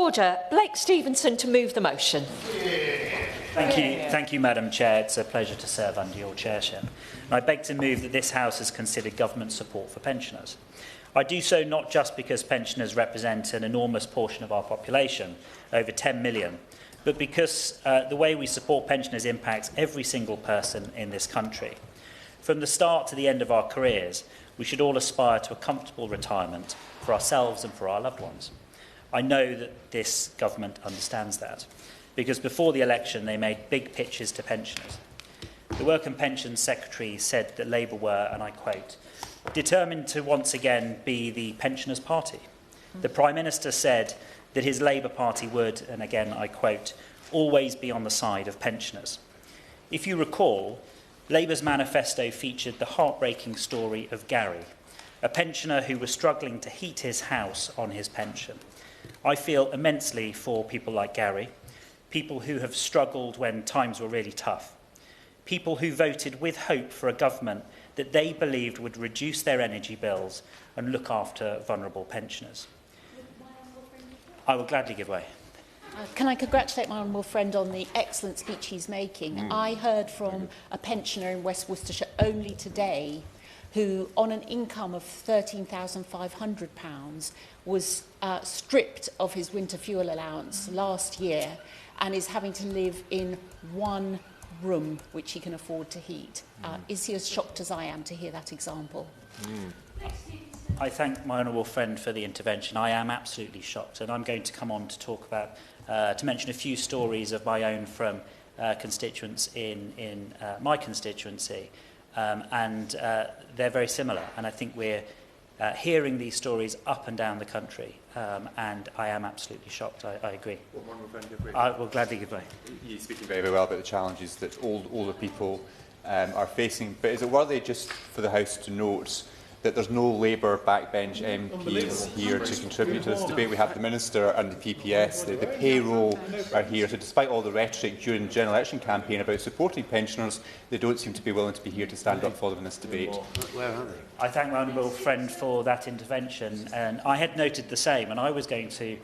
order. Blake Stevenson to move the motion. Thank you, Madam Chair. It's a pleasure to serve under your chairship. And I beg to move that this House has considered government support for pensioners. I do so not just because pensioners represent an enormous portion of our population, over 10 million, but because the way we support pensioners impacts every single person in this country. From the start to the end of our careers, we should all aspire to a comfortable retirement for ourselves and for our loved ones. I know that this government understands that, because before the election they made big pitches to pensioners. The Work and Pensions Secretary said that Labour were, and I quote, determined to once again be the pensioners' party. The Prime Minister said that his Labour Party would, and again I quote, always be on the side of pensioners. If you recall, Labour's manifesto featured the heartbreaking story of Gary, a pensioner who was struggling to heat his house on his pension. I feel immensely for people like Gary, people who have struggled when times were really tough, people who voted with hope for a government that they believed would reduce their energy bills and look after vulnerable pensioners. I will gladly give way. Can I congratulate my honourable friend on the excellent speech he's making? I heard from a pensioner in West Worcestershire only today who, on an income of £13,500, was stripped of his winter fuel allowance last year and is having to live in one room which he can afford to heat. Is he as shocked as I am to hear that example? I thank my honourable friend for the intervention. I am absolutely shocked, and I'm going to come on to talk about, to mention a few stories of my own from constituents in my constituency, and they're very similar. And I think we're hearing these stories up and down the country, and I am absolutely shocked. I agree. I will gladly give way. You're speaking very, very well about the challenges that older people are facing, but is it worthy just for the House to note that there's no Labour backbench MPs here to contribute to this debate? We have the Minister and the PPS, the payroll are here, so despite all the rhetoric during the general election campaign about supporting pensioners, they don't seem to be willing to be here to stand up for them in this debate. Where are they? I thank my honourable friend for that intervention, and I had noted the same, and I was going to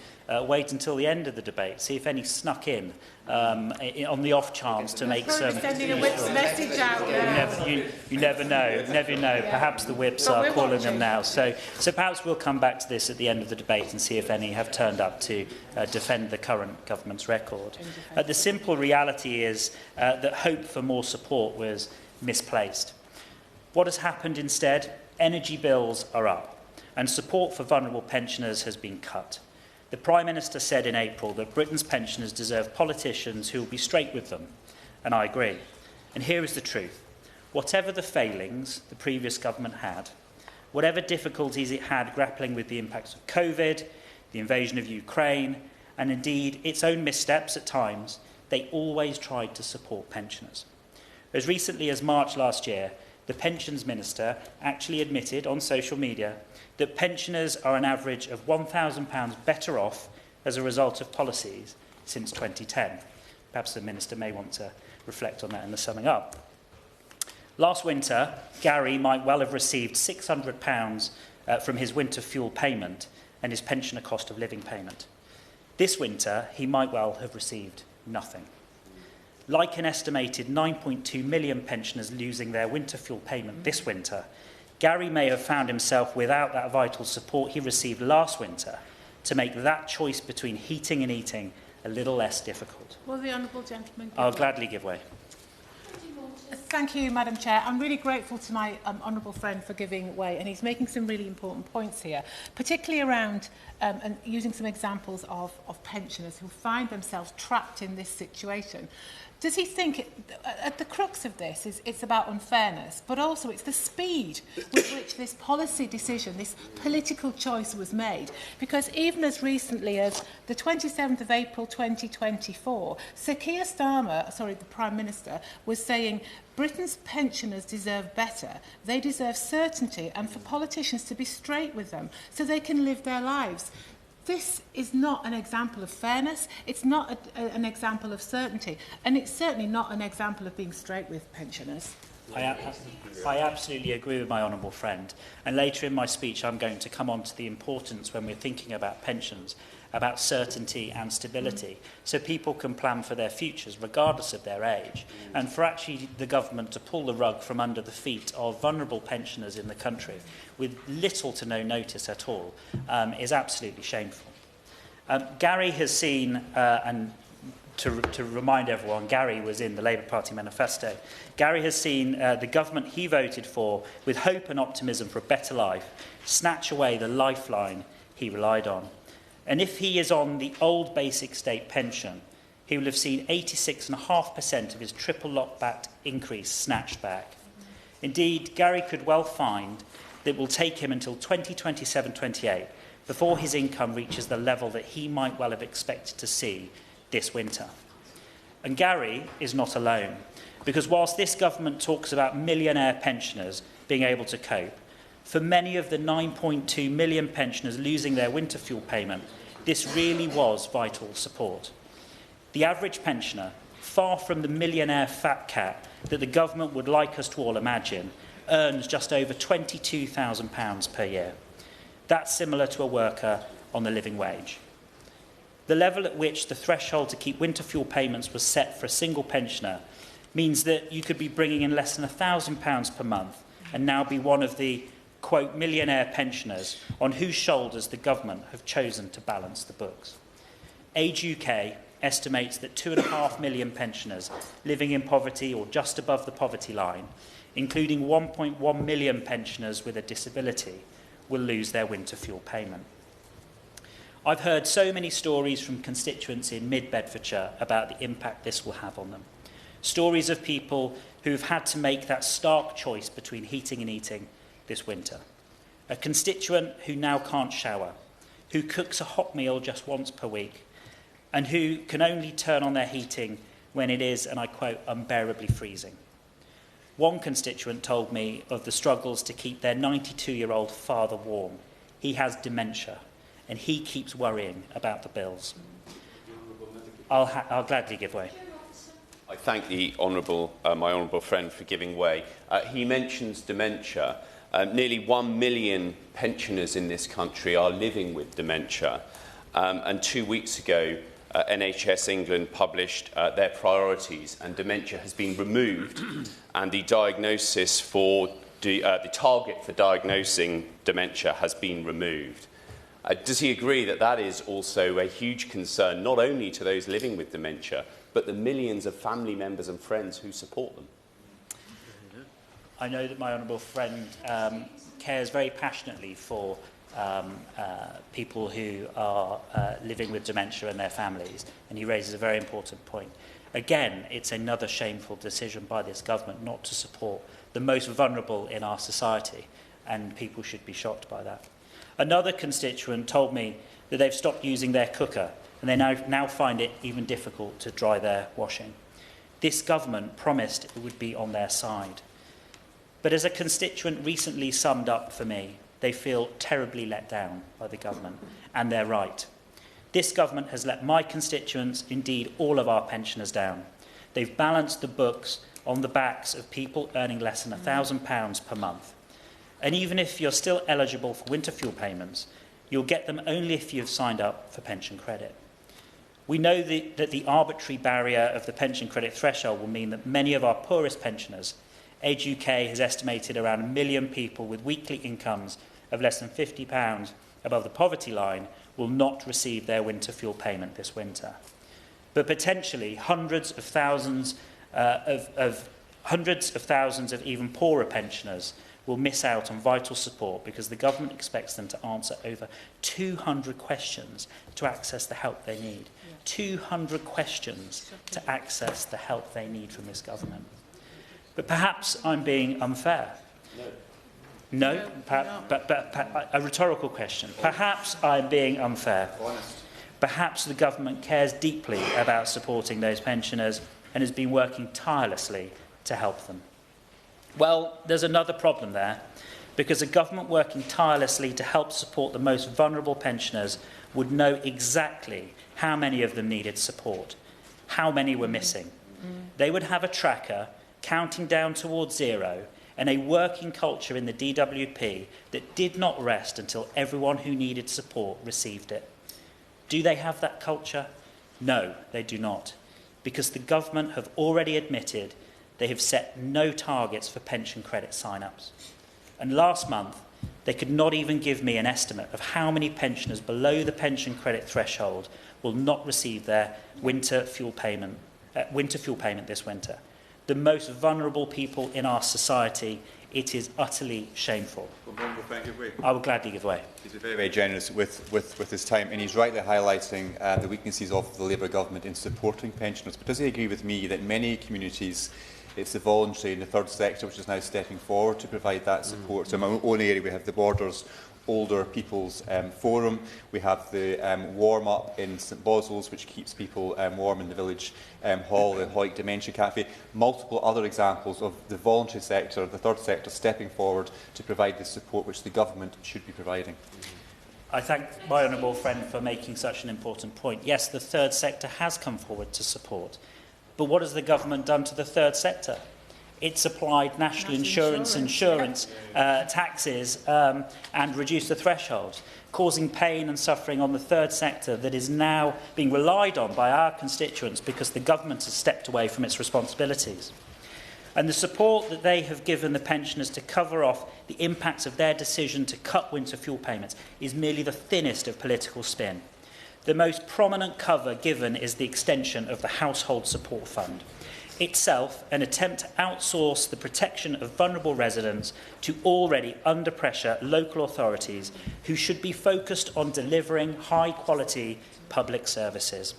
wait until the end of the debate, see if any snuck in on the off chance to make some... Sending a whips message out. You never know. Perhaps the whips are calling them now. So perhaps we'll come back to this at the end of the debate and see if any have turned up to defend the current government's record. The simple reality is that hope for more support was misplaced. What has happened instead? Energy bills are up, and support for vulnerable pensioners has been cut. The Prime Minister said in April that Britain's pensioners deserve politicians who will be straight with them, and I agree. And here is the truth. Whatever the failings the previous government had, whatever difficulties it had grappling with the impacts of COVID, the invasion of Ukraine, and indeed its own missteps at times, they always tried to support pensioners. As recently as March last year, the Pensions Minister actually admitted on social media that pensioners are an average of £1,000 better off as a result of policies since 2010. Perhaps the Minister may want to reflect on that in the summing up. Last winter, Gary might well have received £600 from his winter fuel payment and his pensioner cost of living payment. This winter, he might well have received nothing. Like an estimated 9.2 million pensioners losing their winter fuel payment this winter, Gary may have found himself without that vital support he received last winter to make that choice between heating and eating a little less difficult. Will the honourable gentleman I'll gladly give way. Thank you, Madam Chair. I'm really grateful to my honourable friend for giving way, and he's making some really important points here, particularly around and using some examples of pensioners who find themselves trapped in this situation. Does he think, at the crux of this, it's about unfairness, but also it's the speed with which this policy decision, this political choice was made? Because even as recently as the 27th of April 2024, Sir Keir Starmer, the Prime Minister, was saying Britain's pensioners deserve better. They deserve certainty, and for politicians to be straight with them so they can live their lives. This is not an example of fairness, it's not an example of certainty, and it's certainly not an example of being straight with pensioners. I absolutely agree with my honourable friend. And later in my speech, I'm going to come on to the importance when we're thinking about pensions, about certainty and stability, so people can plan for their futures regardless of their age. And for actually the government to pull the rug from under the feet of vulnerable pensioners in the country with little to no notice at all is absolutely shameful. Gary has seen, and to remind everyone, Gary was in the Labour Party manifesto. Gary has seen the government he voted for, with hope and optimism for a better life, snatch away the lifeline he relied on. And if he is on the old basic state pension, he will have seen 86.5% of his triple lock-backed increase snatched back. Indeed, Gary could well find that it will take him until 2027-28 before his income reaches the level that he might well have expected to see this winter. And Gary is not alone, because whilst this government talks about millionaire pensioners being able to cope, for many of the 9.2 million pensioners losing their winter fuel payment, this really was vital support. The average pensioner, far from the millionaire fat cat that the government would like us to all imagine, earns just over £22,000 per year. That's similar to a worker on the living wage. The level at which the threshold to keep winter fuel payments was set for a single pensioner means that you could be bringing in less than £1,000 per month and now be one of the, quote, millionaire pensioners on whose shoulders the government have chosen to balance the books. Age UK estimates that 2.5 million pensioners living in poverty or just above the poverty line, including 1.1 million pensioners with a disability, will lose their winter fuel payment. I've heard so many stories from constituents in mid-Bedfordshire about the impact this will have on them. Stories of people who've had to make that stark choice between heating and eating this winter. A constituent who now can't shower, who cooks a hot meal just once per week, and who can only turn on their heating when it is, and I quote, unbearably freezing. One constituent told me of the struggles to keep their 92-year-old father warm. He has dementia, and he keeps worrying about the bills. I'll gladly give way. I thank the my honourable friend for giving way. He mentions dementia. Nearly 1 million pensioners in this country are living with dementia. And 2 weeks ago, NHS England published their priorities, and dementia has been removed, and the diagnosis for the target for diagnosing dementia has been removed. Does he agree that that is also a huge concern, not only to those living with dementia, but the millions of family members and friends who support them? I know that my honourable friend cares very passionately for people who are living with dementia and their families, and he raises a very important point. Again, it's another shameful decision by this government not to support the most vulnerable in our society, and people should be shocked by that. Another constituent told me that they've stopped using their cooker, and they now find it even difficult to dry their washing. This government promised it would be on their side. But as a constituent recently summed up for me, they feel terribly let down by the government, and they're right. This government has let my constituents, indeed all of our pensioners, down. They've balanced the books on the backs of people earning less than £1,000 per month. And even if you're still eligible for winter fuel payments, you'll get them only if you've signed up for pension credit. We know that the arbitrary barrier of the pension credit threshold will mean that many of our poorest pensioners, Age UK has estimated around 1 million people with weekly incomes of less than £50 above the poverty line, will not receive their winter fuel payment this winter. But potentially hundreds of thousands of even poorer pensioners will miss out on vital support because the government expects them to answer over 200 questions to access the help they need. 200 questions to access the help they need from this government. But perhaps I'm being unfair. No? But a rhetorical question. Perhaps I'm being unfair. Perhaps the government cares deeply about supporting those pensioners and has been working tirelessly to help them. Well, there's another problem there, because a government working tirelessly to help support the most vulnerable pensioners would know exactly how many of them needed support, how many were missing. They would have a tracker counting down towards zero, and a working culture in the DWP that did not rest until everyone who needed support received it. Do they have that culture? No, they do not, because the government have already admitted they have set no targets for pension credit sign-ups. And last month, they could not even give me an estimate of how many pensioners below the pension credit threshold will not receive their winter fuel payment this winter. The most vulnerable people in our society. It is utterly shameful. I will gladly give way. He's very, very generous with his time, and he's rightly highlighting the weaknesses of the Labour government in supporting pensioners. But does he agree with me that many communities, it's the voluntary and the third sector which is now stepping forward to provide that support? So in my own area, we have the Borders Older People's Forum. We have the warm-up in St Boswell's, which keeps people warm in the village hall, the HoC Dementia Cafe. Multiple other examples of the voluntary sector, the third sector, stepping forward to provide the support which the government should be providing. I thank my honourable friend for making such an important point. Yes, the third sector has come forward to support. But what has the government done to the third sector? It's applied national insurance taxes and reduced the threshold, causing pain and suffering on the third sector that is now being relied on by our constituents because the government has stepped away from its responsibilities. And the support that they have given the pensioners to cover off the impacts of their decision to cut winter fuel payments is merely the thinnest of political spin. The most prominent cover given is the extension of the Household Support Fund. Itself an attempt to outsource the protection of vulnerable residents to already under pressure local authorities who should be focused on delivering high-quality public services.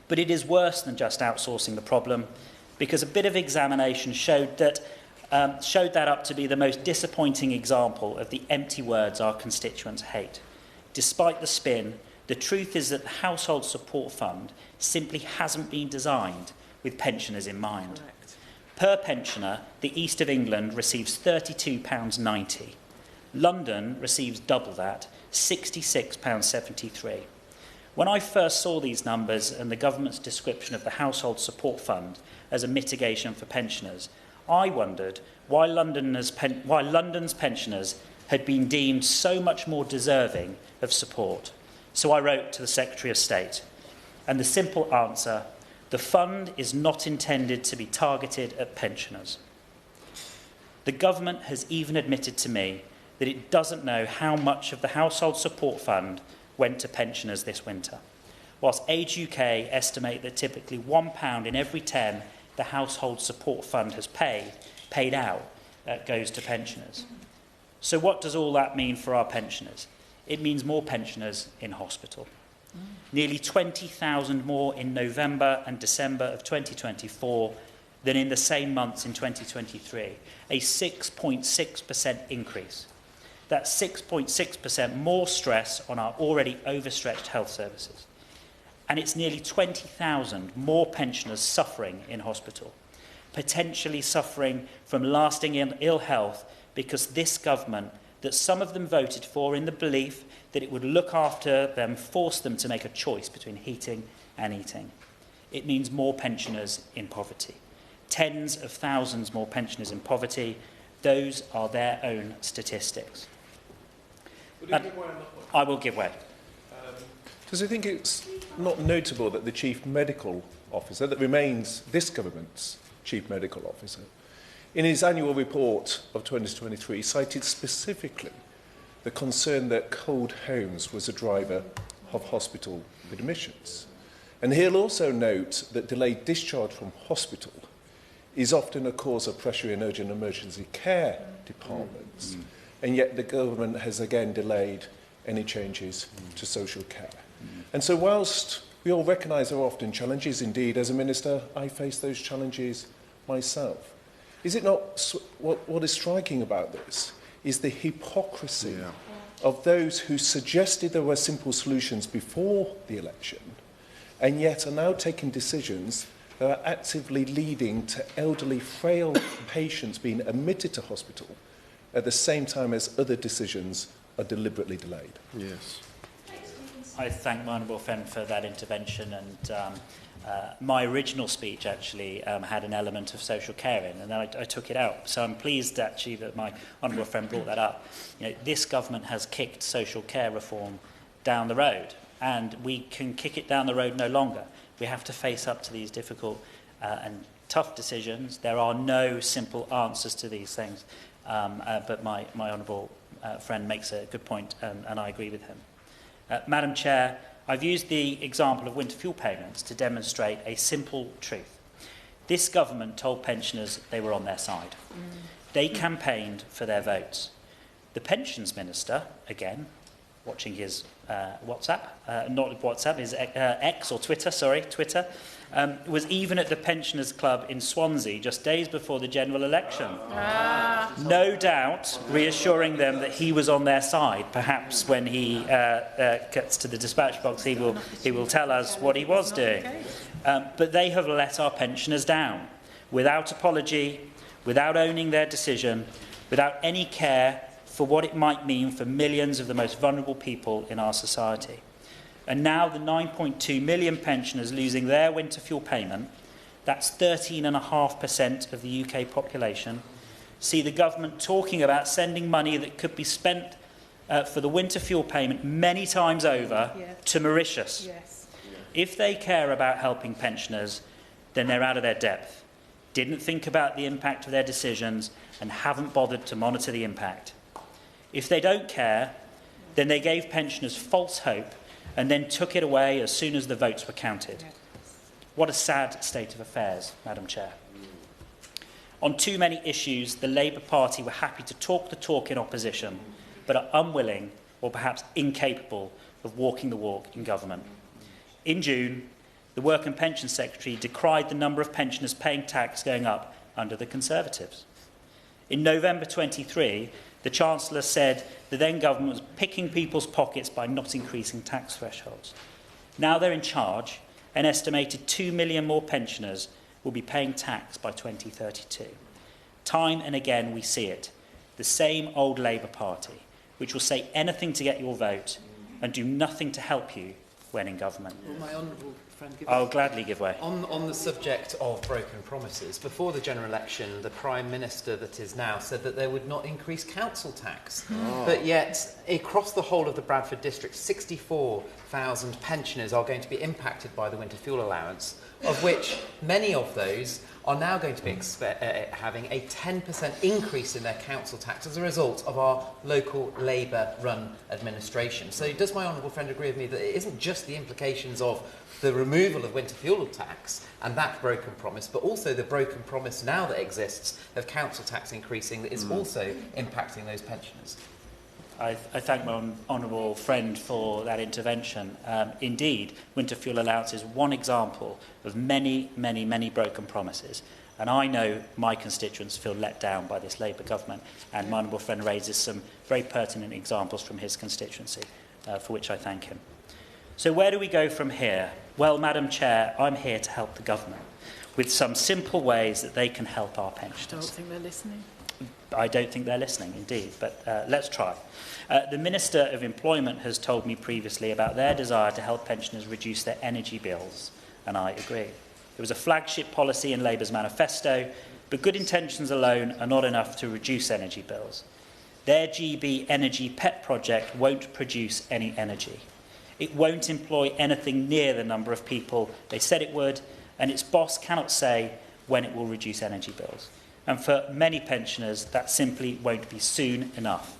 But it is worse than just outsourcing the problem, because a bit of examination showed that up to be the most disappointing example of the empty words our constituents hate. Despite the spin, the truth is that the Household Support Fund simply hasn't been designed with pensioners in mind. Correct. Per pensioner, the East of England receives £32.90. London receives double that, £66.73. When I first saw these numbers and the government's description of the Household Support Fund as a mitigation for pensioners, I wondered why London's pensioners had been deemed so much more deserving of support. So I wrote to the Secretary of State, and the simple answer: the fund is not intended to be targeted at pensioners. The government has even admitted to me that it doesn't know how much of the Household Support Fund went to pensioners this winter, whilst Age UK estimate that typically £1 in every 10 the Household Support Fund has paid out goes to pensioners. So what does all that mean for our pensioners? It means more pensioners in hospital. Nearly 20,000 more in November and December of 2024 than in the same months in 2023, a 6.6% increase. That's 6.6% more stress on our already overstretched health services. And it's nearly 20,000 more pensioners suffering in hospital, potentially suffering from lasting ill health because this government, that some of them voted for in the belief that it would look after them, force them to make a choice between heating and eating. It means more pensioners in poverty. Tens of thousands more pensioners in poverty. Those are their own statistics. I will give way. Does he think it's not notable that the Chief Medical Officer, that remains this government's Chief Medical Officer, in his annual report of 2023 cited specifically the concern that cold homes was a driver of hospital admissions? And he'll also note that delayed discharge from hospital is often a cause of pressure in urgent emergency care departments, and yet the government has again delayed any changes to social care. And so whilst we all recognise there are often challenges, indeed, as a minister, I face those challenges myself. Is it not what is striking about this is the hypocrisy of those who suggested there were simple solutions before the election and yet are now taking decisions that are actively leading to elderly, frail patients being admitted to hospital at the same time as other decisions are deliberately delayed? Yes. I thank my honourable friend for that intervention, and my original speech actually had an element of social care in, and then I took it out. So I'm pleased actually that my honourable friend brought that up. You know, this government has kicked social care reform down the road, and we can kick it down the road no longer. We have to face up to these difficult and tough decisions. There are no simple answers to these things, but my honourable friend makes a good point, and I agree with him. Madam Chair, I've used the example of winter fuel payments to demonstrate a simple truth. This government told pensioners they were on their side. They campaigned for their votes. The Pensions Minister, again, watching his his X or Twitter, Twitter, was even at the Pensioners Club in Swansea just days before the general election. No doubt reassuring them that he was on their side. Perhaps when he gets to the dispatch box, he will tell us what he was doing. But they have let our pensioners down, without apology, without owning their decision, without any care for what it might mean for millions of the most vulnerable people in our society. And now the 9.2 million pensioners losing their winter fuel payment, that's 13.5% of the UK population, see the government talking about sending money that could be spent for the winter fuel payment many times over to Mauritius. Yes. If they care about helping pensioners, then they're out of their depth, didn't think about the impact of their decisions, and haven't bothered to monitor the impact. If they don't care, then they gave pensioners false hope and then took it away as soon as the votes were counted. What a sad state of affairs, Madam Chair. On too many issues, the Labour Party were happy to talk the talk in opposition, but are unwilling or perhaps incapable of walking the walk in government. In June, the Work and Pension Secretary decried the number of pensioners paying tax going up under the Conservatives. In November 23, the Chancellor said the then government was picking people's pockets by not increasing tax thresholds. Now they're in charge, an estimated 2 million more pensioners will be paying tax by 2032. Time and again we see it, the same old Labour Party, which will say anything to get your vote and do nothing to help you when in government. Will my honourable friend give I'll gladly give way. On the subject of broken promises, before the general election, the Prime Minister that is now said that they would not increase council tax. But yet, across the whole of the Bradford district, 64,000 pensioners are going to be impacted by the winter fuel allowance, of which many of those are now going to be having a 10% increase in their council tax as a result of our local Labour-run administration. So does my honourable friend agree with me that it isn't just the implications of the removal of winter fuel tax and that broken promise, but also the broken promise now that exists of council tax increasing that is also impacting those pensioners? I thank my honourable friend for that intervention. Indeed, winter fuel allowance is one example of many, many, many broken promises. And I know my constituents feel let down by this Labour government, and my honourable friend raises some very pertinent examples from his constituency, for which I thank him. So where do we go from here? Well, Madam Chair, I'm here to help the government with some simple ways that they can help our pensioners. I don't think they're listening. I don't think they're listening, indeed, but let's try. The Minister of Employment has told me previously about their desire to help pensioners reduce their energy bills, and I agree. It was a flagship policy in Labour's manifesto, but good intentions alone are not enough to reduce energy bills. Their GB Energy Pet project won't produce any energy. It won't employ anything near the number of people they said it would, and its boss cannot say when it will reduce energy bills. And for many pensioners, that simply won't be soon enough.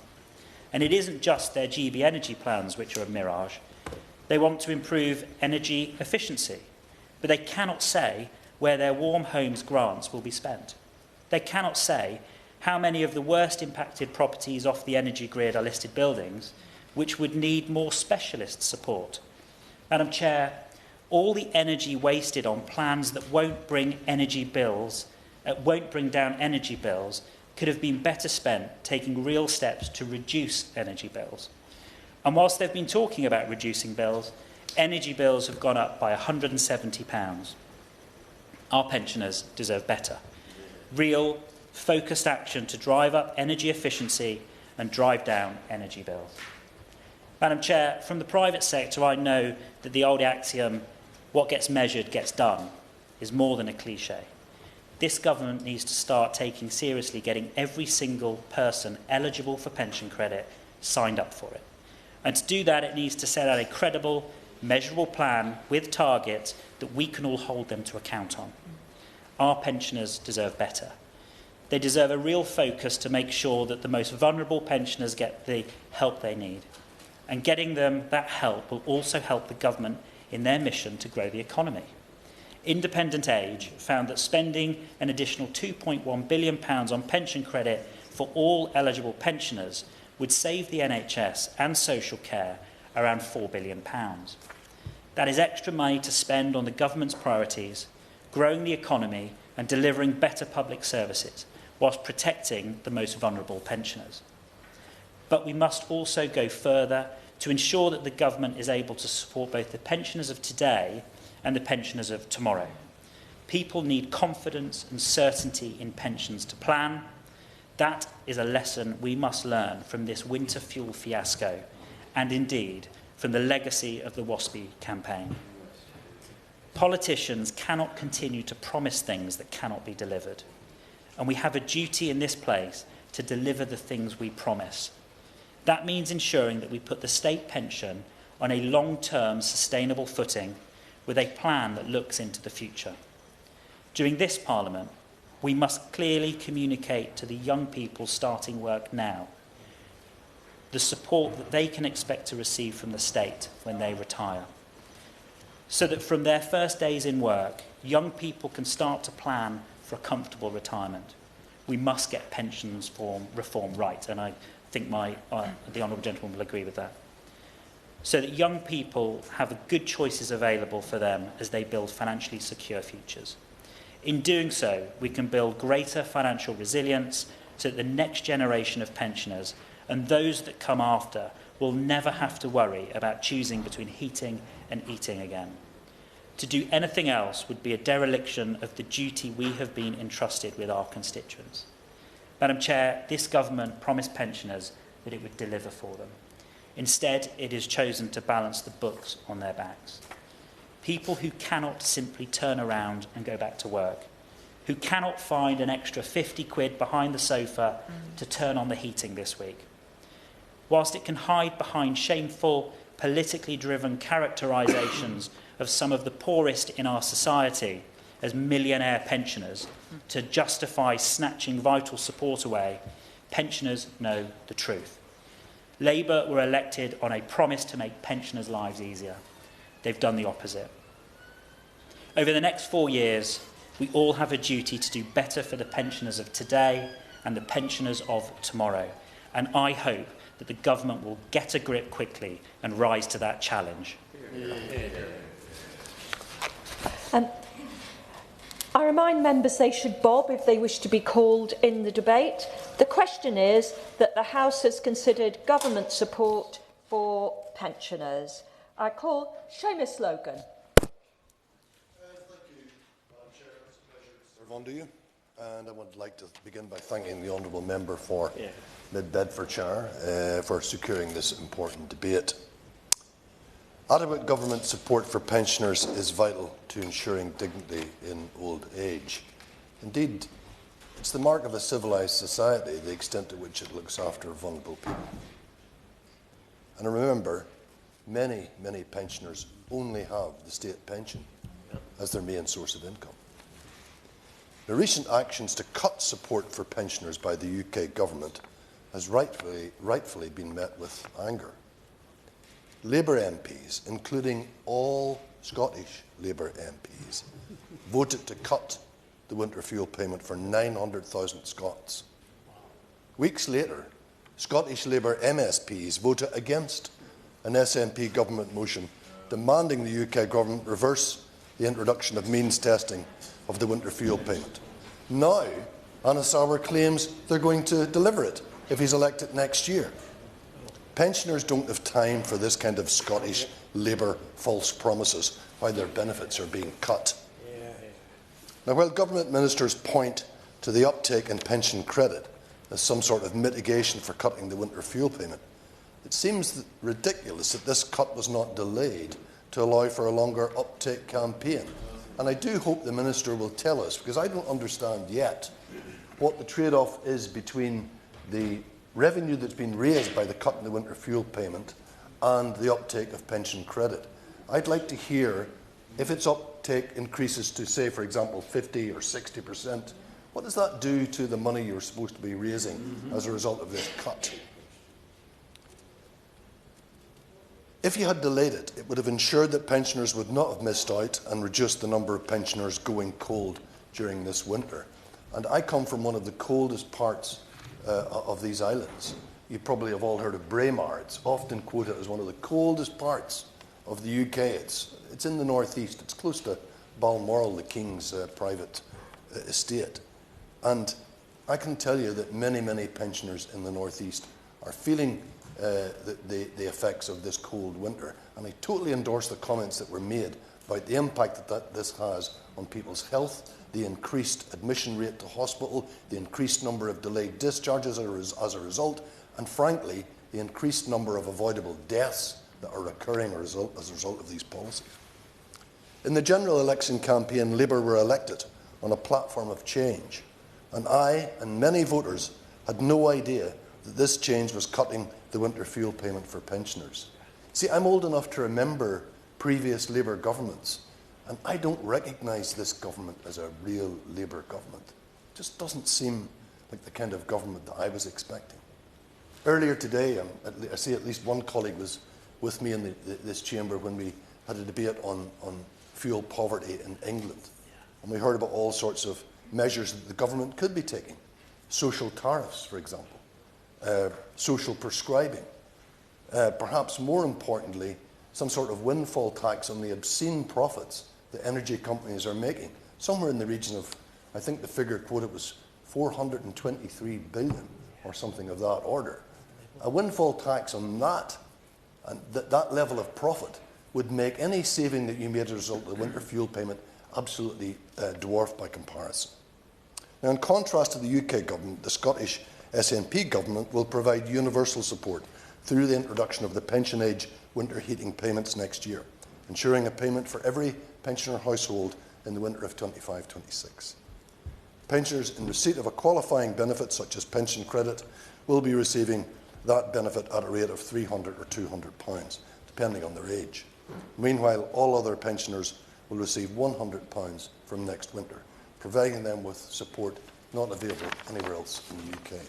And it isn't just their GB energy plans which are a mirage. They want to improve energy efficiency, but they cannot say where their warm homes grants will be spent. They cannot say how many of the worst impacted properties off the energy grid are listed buildings, which would need more specialist support. Madam Chair, all the energy wasted on plans that won't bring down energy bills could have been better spent taking real steps to reduce energy bills. And whilst they've been talking about reducing bills, energy bills have gone up by £170. Our pensioners deserve better. Real, focused action to drive up energy efficiency and drive down energy bills. Madam Chair, from the private sector, I know that the old axiom, what gets measured gets done, is more than a cliche. This government needs to start taking seriously getting every single person eligible for pension credit signed up for it. And to do that, it needs to set out a credible, measurable plan with targets that we can all hold them to account on. Our pensioners deserve better. They deserve a real focus to make sure that the most vulnerable pensioners get the help they need. And getting them that help will also help the government in their mission to grow the economy. Independent Age found that spending an additional £2.1 billion on pension credit for all eligible pensioners would save the NHS and social care around £4 billion. That is extra money to spend on the government's priorities, growing the economy and delivering better public services, whilst protecting the most vulnerable pensioners. But we must also go further to ensure that the government is able to support both the pensioners of today and the pensioners of tomorrow. People need confidence and certainty in pensions to plan. That is a lesson we must learn from this winter fuel fiasco, and indeed from the legacy of the WASPI campaign. Politicians cannot continue to promise things that cannot be delivered, and we have a duty in this place to deliver the things we promise. That means ensuring that we put the state pension on a long-term sustainable footing with a plan that looks into the future. During this Parliament, we must clearly communicate to the young people starting work now the support that they can expect to receive from the state when they retire, so that from their first days in work, young people can start to plan for a comfortable retirement. We must get pensions reform right, and I think the honourable gentleman will agree with that, so that young people have good choices available for them as they build financially secure futures. In doing so, we can build greater financial resilience so that the next generation of pensioners and those that come after will never have to worry about choosing between heating and eating again. To do anything else would be a dereliction of the duty we have been entrusted with our constituents. Madam Chair, this government promised pensioners that it would deliver for them. Instead, it has chosen to balance the books on their backs. People who cannot simply turn around and go back to work, who cannot find an extra 50 quid behind the sofa to turn on the heating this week. Whilst it can hide behind shameful, politically driven characterisations of some of the poorest in our society as millionaire pensioners to justify snatching vital support away, pensioners know the truth. Labour were elected on a promise to make pensioners' lives easier. They've done the opposite. Over the next 4 years, we all have a duty to do better for the pensioners of today and the pensioners of tomorrow. And I hope that the government will get a grip quickly and rise to that challenge. I remind members they should bob if they wish to be called in the debate. The question is that the House has considered government support for pensioners. I call Seamus Logan. Thank you, Madam Chair. It's a pleasure to serve under you. And I would like to begin by thanking the Honourable Member for Mid-Bedfordshire for securing this important debate. Adequate government support for pensioners is vital to ensuring dignity in old age. Indeed, it's the mark of a civilised society, the extent to which it looks after vulnerable people. And remember, many pensioners only have the state pension as their main source of income. The recent actions to cut support for pensioners by the UK government has rightfully been met with anger. Labour MPs, including all Scottish Labour MPs, voted to cut the winter fuel payment for 900,000 Scots. Weeks later, Scottish Labour MSPs voted against an SNP government motion demanding the UK government reverse the introduction of means testing of the winter fuel payment. Now, Anna Sauer claims they're going to deliver it if he's elected next year. Pensioners don't have time for this kind of Scottish Labour false promises while their benefits are being cut. Now, while government ministers point to the uptake in pension credit as some sort of mitigation for cutting the winter fuel payment, It seems ridiculous that this cut was not delayed to allow for a longer uptake campaign. And I do hope the Minister will tell us, because I don't understand yet what the trade-off is between the revenue that's been raised by the cut in the winter fuel payment and the uptake of pension credit. I'd like to hear if its uptake increases to, say, for example, 50 or 60%, what does that do to the money you're supposed to be raising as a result of this cut? If you had delayed it, it would have ensured that pensioners would not have missed out and reduced the number of pensioners going cold during this winter. And I come from one of the coldest parts of these islands. You probably have all heard of Braemar. It's often quoted as one of the coldest parts of the UK. It's in the northeast. It's close to Balmoral, the King's private estate. And I can tell you that many, many pensioners in the northeast are feeling the effects of this cold winter. And I totally endorse the comments that were made about the impact that this has on people's health, the increased admission rate to hospital, the increased number of delayed discharges as a result, and frankly, the increased number of avoidable deaths that are occurring as a result of these policies. In the general election campaign, Labour were elected on a platform of change, and I and many voters had no idea that this change was cutting the winter fuel payment for pensioners. See, I'm old enough to remember previous Labour governments, and I don't recognise this government as a real Labour government. It just doesn't seem like the kind of government that I was expecting. Earlier today, I see at least one colleague was with me in this chamber when we had a debate on fuel poverty in England. And we heard about all sorts of measures that the government could be taking. Social tariffs, for example. Social prescribing. Perhaps more importantly, some sort of windfall tax on the obscene profits that energy companies are making. Somewhere in the region of, I think the figure quoted was 423 billion or something of that order. A windfall tax on that, and that level of profit, would make any saving that you made as a result of the winter fuel payment absolutely dwarfed by comparison. Now, in contrast to the UK government, the Scottish SNP government will provide universal support through the introduction of the pension age winter heating payments next year, ensuring a payment for every pensioner household in the winter of 25-26. Pensioners in receipt of a qualifying benefit such as pension credit will be receiving that benefit at a rate of £300 or £200, depending on their age. Meanwhile, all other pensioners will receive £100 from next winter, providing them with support not available anywhere else in the UK.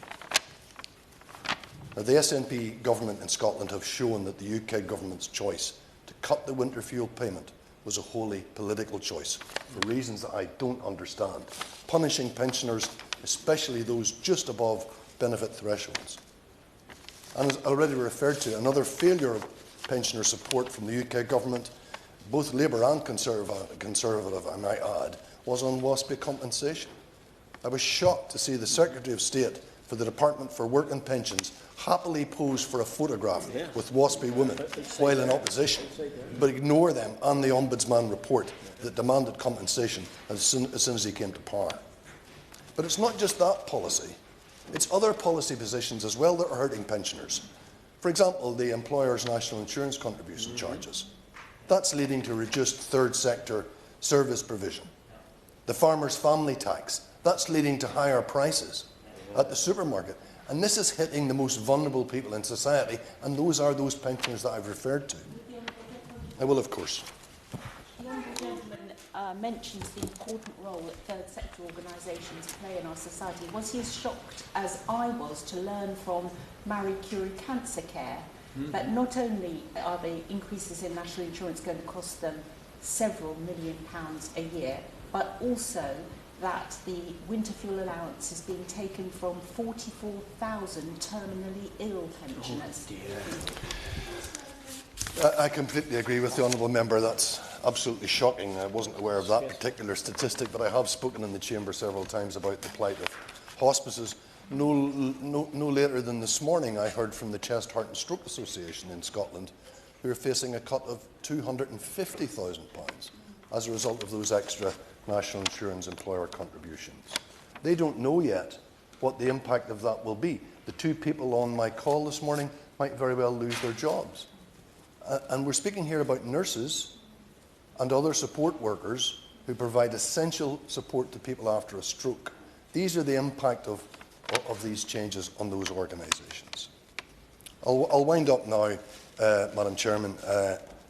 Now, the SNP government in Scotland have shown that the UK government's choice to cut the winter fuel payment was a wholly political choice, for reasons that I don't understand, punishing pensioners, especially those just above benefit thresholds. And as already referred to, another failure of pensioner support from the UK government, both Labour and Conservative, I might add, was on WASPI compensation. I was shocked to see the Secretary of State for the Department for Work and Pensions happily pose for a photograph with WASPI women while in opposition, but ignore them and the Ombudsman report that demanded compensation as soon as he came to power. But it's not just that policy. It's other policy positions as well that are hurting pensioners. For example, the employer's national insurance contribution charges. That's leading to reduced third sector service provision. The farmer's family tax. That's leading to higher prices at the supermarket. And this is hitting the most vulnerable people in society, and those are those pensioners that I've referred to. I will, of course. The Honourable Gentleman mentions the important role that third sector organisations play in our society. Was he as shocked as I was to learn from Marie Curie Cancer Care that not only are the increases in national insurance going to cost them several £1 million a year, but also that the winter fuel allowance is being taken from 44,000 terminally ill pensioners? I completely agree with the Honourable Member. That's absolutely shocking. I wasn't aware of that particular statistic, but I have spoken in the Chamber several times about the plight of hospices. No later than this morning, I heard from the Chest, Heart and Stroke Association in Scotland, who are facing a cut of £250,000 as a result of those extra national insurance employer contributions. They don't know yet what the impact of that will be. The two people on my call this morning might very well lose their jobs. And we're speaking here about nurses and other support workers who provide essential support to people after a stroke. These are the impact of these changes on those organisations. I'll wind up now, Madam Chairman,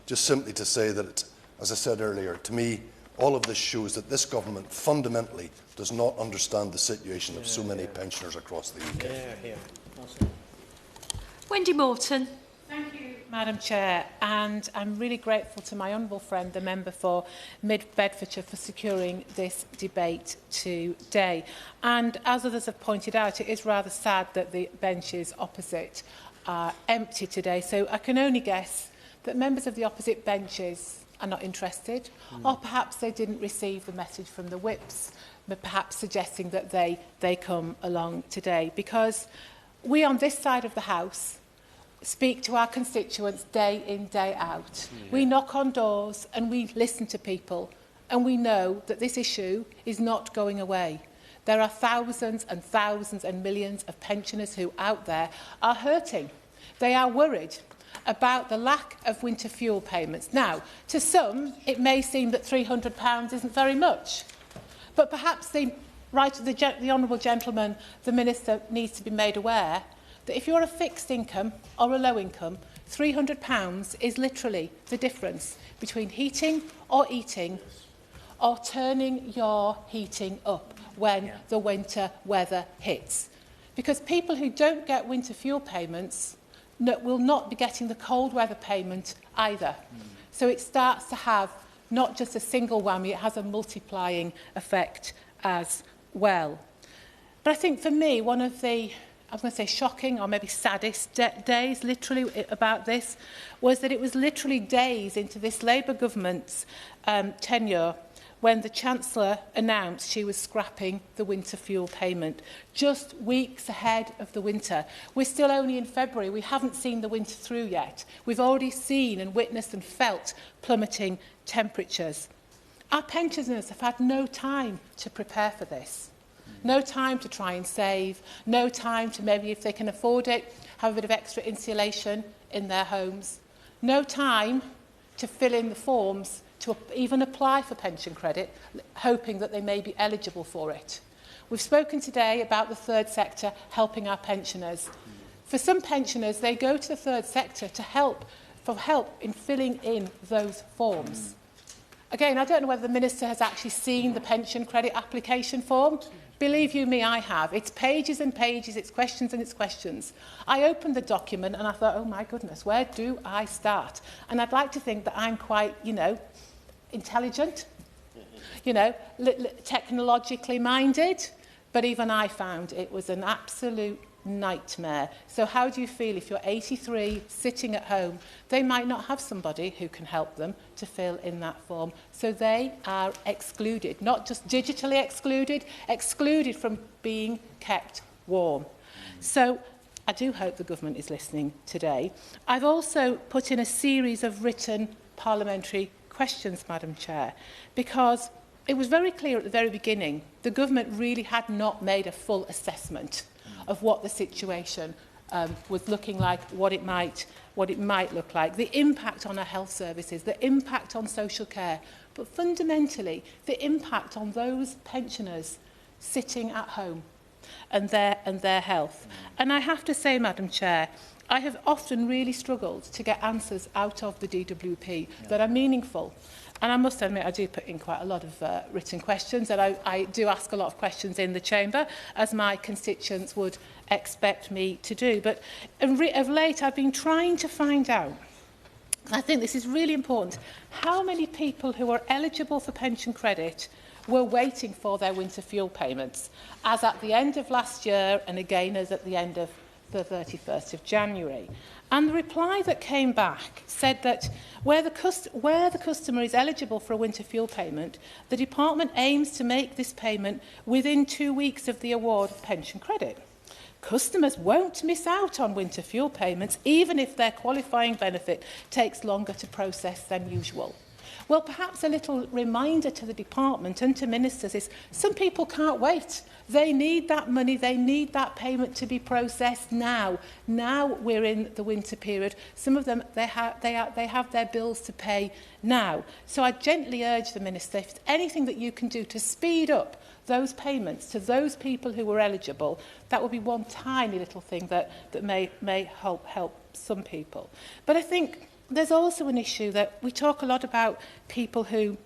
just simply to say that, as I said earlier, to me, all of this shows that this government fundamentally does not understand the situation of so many pensioners across the UK. Wendy Morton. Thank you, Madam Chair, and I'm really grateful to my honourable friend, the member for Mid-Bedfordshire, for securing this debate today. And as others have pointed out, it is rather sad that the benches opposite are empty today, so I can only guess that members of the opposite benches are not interested, or perhaps they didn't receive the message from the whips, but perhaps suggesting that they come along today, because we on this side of the House speak to our constituents day in, day out. We knock on doors and we listen to people, and we know that this issue is not going away. There are thousands and thousands and millions of pensioners who out there are hurting. They are worried about the lack of winter fuel payments. Now, to some, it may seem that £300 isn't very much, but perhaps the honourable gentleman, the Minister, needs to be made aware that if you're a fixed income or a low income, £300 is literally the difference between heating or eating or turning your heating up when the winter weather hits. Because people who don't get winter fuel payments will not be getting the cold weather payment either. So it starts to have not just a single whammy, it has a multiplying effect as well. But I think for me, one of the, I was going to say shocking or maybe saddest days literally about this was that it was literally days into this Labour government's tenure when the Chancellor announced she was scrapping the winter fuel payment, just weeks ahead of the winter. We're still only in February. We haven't seen the winter through yet. We've already seen and witnessed and felt plummeting temperatures. Our pensioners have had no time to prepare for this. No time to try and save, no time to maybe, if they can afford it, have a bit of extra insulation in their homes. No time to fill in the forms to even apply for pension credit, hoping that they may be eligible for it. We've spoken today about the third sector helping our pensioners. For some pensioners, they go to the third sector for help in filling in those forms. Again, I don't know whether the Minister has actually seen the pension credit application form. Believe you me, I have. It's pages and pages, it's questions and it's questions. I opened the document and I thought, oh my goodness, where do I start? And I'd like to think that I'm quite, intelligent, technologically minded, but even I found it was an absolute nightmare. So how do you feel if you're 83, sitting at home? They might not have somebody who can help them to fill in that form. So they are excluded, not just digitally excluded from being kept warm. So I do hope the government is listening today. I've also put in a series of written parliamentary questions, Madam Chair, because it was very clear at the very beginning the government really had not made a full assessment of what the situation was looking like, what it might look like, the impact on our health services, the impact on social care, but fundamentally the impact on those pensioners sitting at home and their health. And I have to say, Madam Chair, I have often really struggled to get answers out of the DWP that are meaningful. And I must admit, I do put in quite a lot of written questions, and I do ask a lot of questions in the chamber, as my constituents would expect me to do. But of late, I've been trying to find out, I think this is really important, how many people who are eligible for pension credit were waiting for their winter fuel payments, as at the end of last year and again as at the end of the 31st of January. And the reply that came back said that where the customer is eligible for a winter fuel payment, the department aims to make this payment within 2 weeks of the award of pension credit. Customers won't miss out on winter fuel payments, even if their qualifying benefit takes longer to process than usual. Well, perhaps a little reminder to the department and to ministers is some people can't wait. They need that money, they need that payment to be processed now. Now we're in the winter period. Some of them, they have their bills to pay now. So I gently urge the Minister, if there's anything that you can do to speed up those payments to those people who were eligible, that would be one tiny little thing that may help some people. But I think there's also an issue that we talk a lot about people who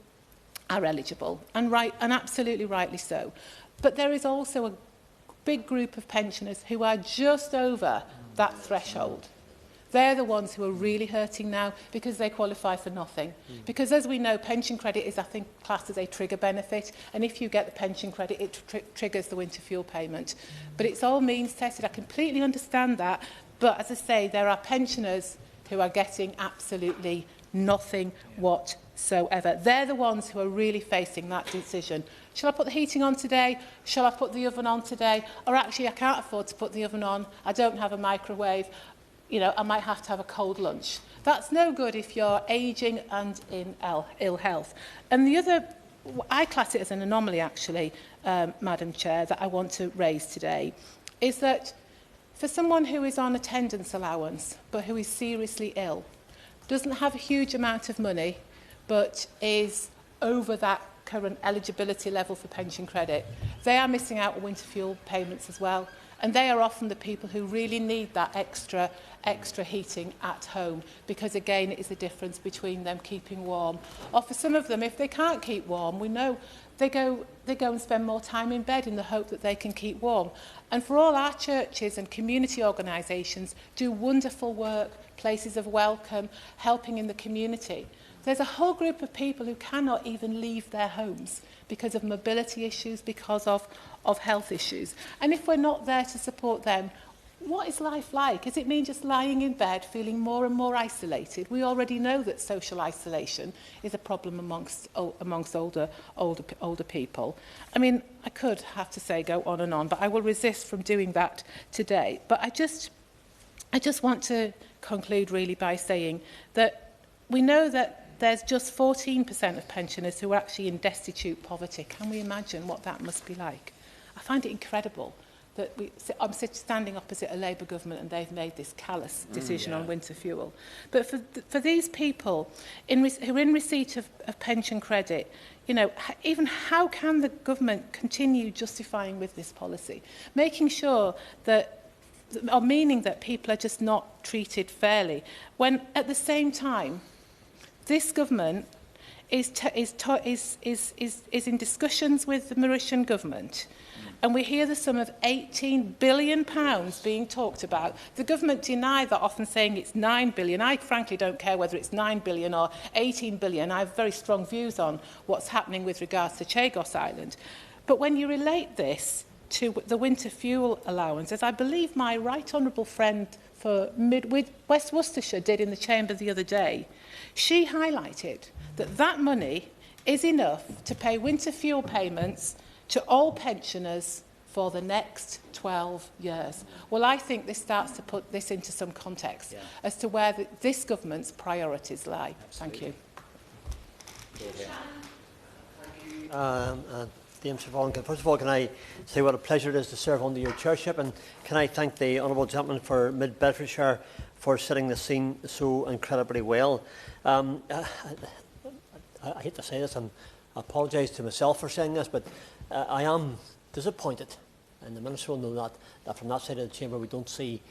are eligible, and absolutely rightly so. But there is also a big group of pensioners who are just over that threshold. They're the ones who are really hurting now because they qualify for nothing. Because as we know, pension credit is, I think, classed as a trigger benefit. And if you get the pension credit, it triggers the winter fuel payment. But it's all means tested. I completely understand that. But as I say, there are pensioners who are getting absolutely nothing whatsoever. They're the ones who are really facing that decision. Shall I put the heating on today? Shall I put the oven on today? Or actually, I can't afford to put the oven on. I don't have a microwave. You know, I might have to have a cold lunch. That's no good if you're ageing and in ill health. And the other, I class it as an anomaly, actually, Madam Chair, that I want to raise today, is that for someone who is on attendance allowance, but who is seriously ill, doesn't have a huge amount of money, but is over that current eligibility level for pension credit, they are missing out on winter fuel payments as well. And they are often the people who really need that extra heating at home, because again it is the difference between them keeping warm. Or for some of them, if they can't keep warm, we know they go and spend more time in bed in the hope that they can keep warm. And for all our churches and community organisations do wonderful work, places of welcome, helping in the community. There's a whole group of people who cannot even leave their homes because of mobility issues, because of health issues. And if we're not there to support them, what is life like? Does it mean just lying in bed, feeling more and more isolated? We already know that social isolation is a problem amongst older people. I mean, I could have to say go on and on, but I will resist from doing that today. But I just want to conclude really by saying that we know that there's just 14% of pensioners who are actually in destitute poverty. Can we imagine what that must be like? I find it incredible that I'm standing opposite a Labour government and they've made this callous decision on winter fuel. But for these people who are in receipt of pension credit, you know, even how can the government continue justifying with this policy? Making sure that, or meaning that people are just not treated fairly, when at the same time, this government is in discussions with the Mauritian government, and we hear the sum of £18 billion being talked about. The government deny that, often saying it's £9 billion. I frankly don't care whether it's £9 billion or £18 billion. I have very strong views on what's happening with regards to Chagos Island. But when you relate this to the winter fuel allowance, as I believe my right honourable friend for West Worcestershire did in the Chamber the other day, she highlighted that that money is enough to pay winter fuel payments to all pensioners for the next 12 years. Well, I think this starts to put this into some context as to where this government's priorities lie. Absolutely. Thank you. First of all, can I say what a pleasure it is to serve under your chairship, and can I thank the honourable gentleman for Mid-Bedfordshire for setting the scene so incredibly well. I hate to say this, and I apologise to myself for saying this, but I am disappointed, and the Minister will know that from that side of the chamber we don't see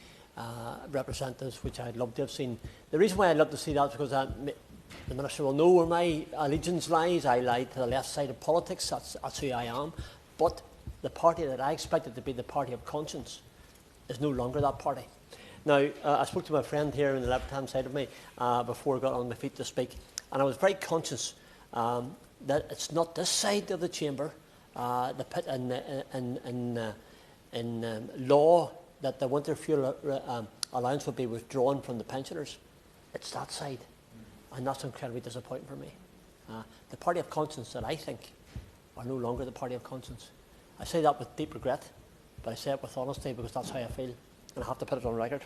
representatives, which I'd love to have seen. The reason why I'd love to see that is because the Minister will know where my allegiance lies. I lie to the left side of politics, that's who I am. But the party that I expected to be the party of conscience is no longer that party. Now, I spoke to my friend here on the left-hand side of me before I got on my feet to speak, and I was very conscious that it's not this side of the chamber in law that the winter fuel allowance will be withdrawn from the pensioners. It's that side, and that's incredibly disappointing for me. The party of conscience that I think are no longer the party of conscience. I say that with deep regret, but I say it with honesty because that's how I feel, and I have to put it on record.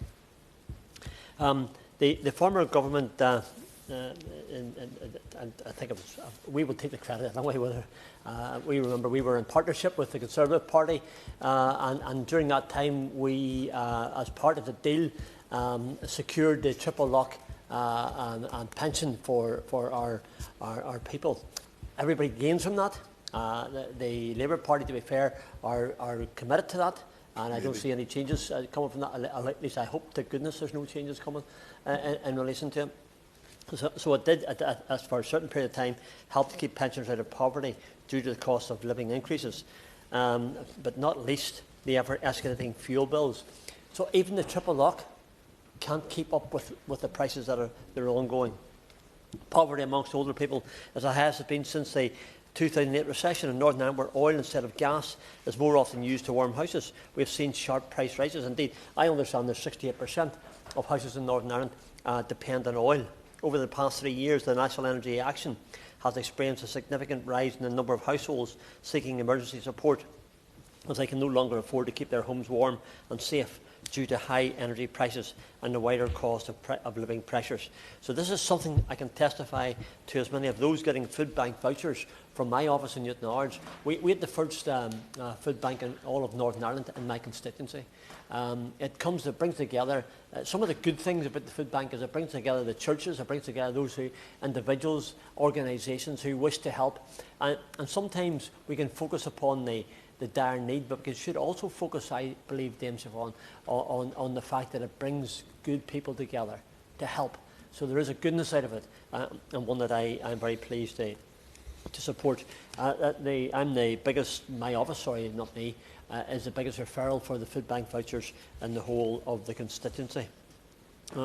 The former government, I think it was, we will take the credit anyway. We remember we were in partnership with the Conservative Party, and during that time we, as part of the deal, secured the triple lock and pension for our people. Everybody gains from that. The Labour Party, to be fair, are committed to that, and I don't see any changes coming from that. At least I hope to goodness there's no changes coming in relation to it. So it did, as for a certain period of time, help to keep pensioners out of poverty due to the cost of living increases, but not least the ever-escalating fuel bills. So even the triple lock can't keep up with the prices that are ongoing. Poverty amongst older people is as high as it's been since the 2008 recession in Northern Ireland, where oil instead of gas is more often used to warm houses. We've seen sharp price rises. Indeed, I understand there's 68% of houses in Northern Ireland depend on oil. Over the past 3 years, the National Energy Action has experienced a significant rise in the number of households seeking emergency support, as they can no longer afford to keep their homes warm and safe due to high energy prices and the wider cost of living pressures. So this is something I can testify to, as many of those getting food bank vouchers from my office in Newton Ards. We had the first food bank in all of Northern Ireland in my constituency. It brings together some of the good things about the food bank is it brings together the churches, it brings together those individuals, organisations who wish to help, and sometimes we can focus upon the dire need, but we should also focus, I believe, Dame Siobhan, on the fact that it brings good people together to help. So there is a goodness out of it, and one that I'm very pleased to support. I'm the biggest, my office, sorry, not me, is the biggest referral for the food bank vouchers in the whole of the constituency.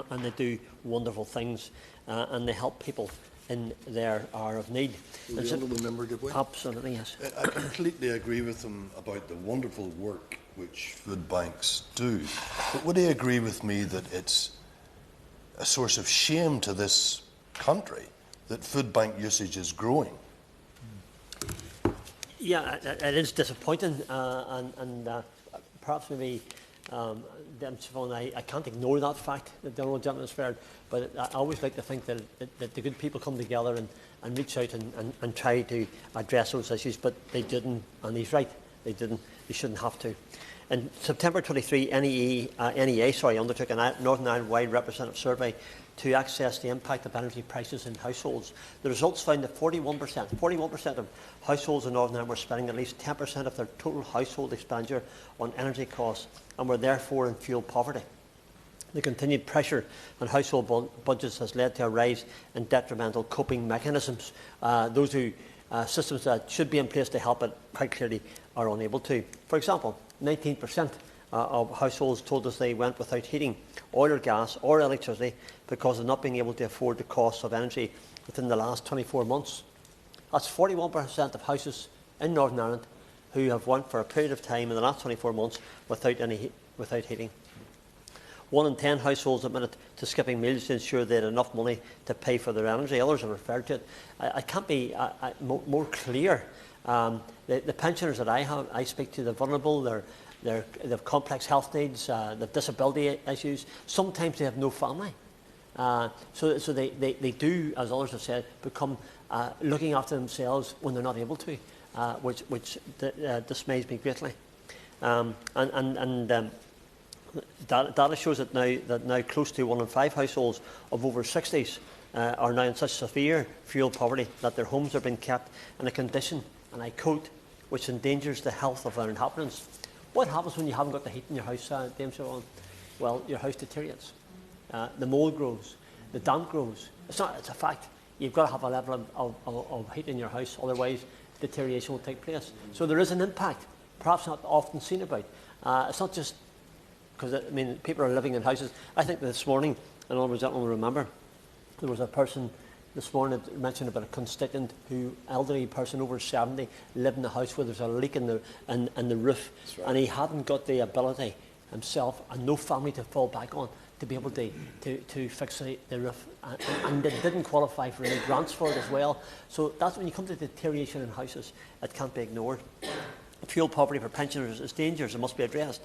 And they do wonderful things, and they help people in their hour of need. Will the honourable member give way? Absolutely, yes. I completely agree with him about the wonderful work which food banks do. But would he agree with me that it's a source of shame to this country that food bank usage is growing? Yeah, it is disappointing, and perhaps maybe I can't ignore that fact that the Honourable Gentleman has referred, but I always like to think that the good people come together and reach out and try to address those issues, but they didn't, and he's right, they didn't, they shouldn't have to. In September 23, NEA undertook a Northern Ireland-wide representative survey to assess the impact of energy prices in households. The results found that 41% of households in Northern Ireland were spending at least 10% of their total household expenditure on energy costs and were therefore in fuel poverty. The continued pressure on household budgets has led to a rise in detrimental coping mechanisms. Systems that should be in place to help it quite clearly are unable to. For example, 19% of households told us they went without heating, oil or gas or electricity because of not being able to afford the cost of energy within the last 24 months. That's 41% of houses in Northern Ireland who have went for a period of time in the last 24 months without heating. 1 in 10 households admitted to skipping meals to ensure they had enough money to pay for their energy. Others have referred to it. I can't be more clear. The pensioners that I speak to, they're vulnerable, they have complex health needs, they have disability issues. Sometimes they have no family. So they do, as others have said, become looking after themselves when they're not able to, which dismays me greatly. Data shows that now close to 1 in 5 households of over 60s are now in such severe fuel poverty that their homes are being kept in a condition, and I quote, which endangers the health of their inhabitants. What happens when you haven't got the heat in your house, Dame Siobhan? Well, your house deteriorates. The mould grows, the damp grows. It's a fact. You've got to have a level of heat in your house, otherwise deterioration will take place. So there is an impact, perhaps not often seen about. It's not just because, people are living in houses. I think this morning, and all of gentlemen will remember, there was a person this morning that mentioned about a constituent elderly person over 70, lived in a house where there's a leak in the roof, right. And he hadn't got the ability himself and no family to fall back on to be able to fix the roof, and they didn't qualify for any grants for it as well. So that's when you come to deterioration in houses, it can't be ignored. Fuel poverty for pensioners is dangerous and must be addressed.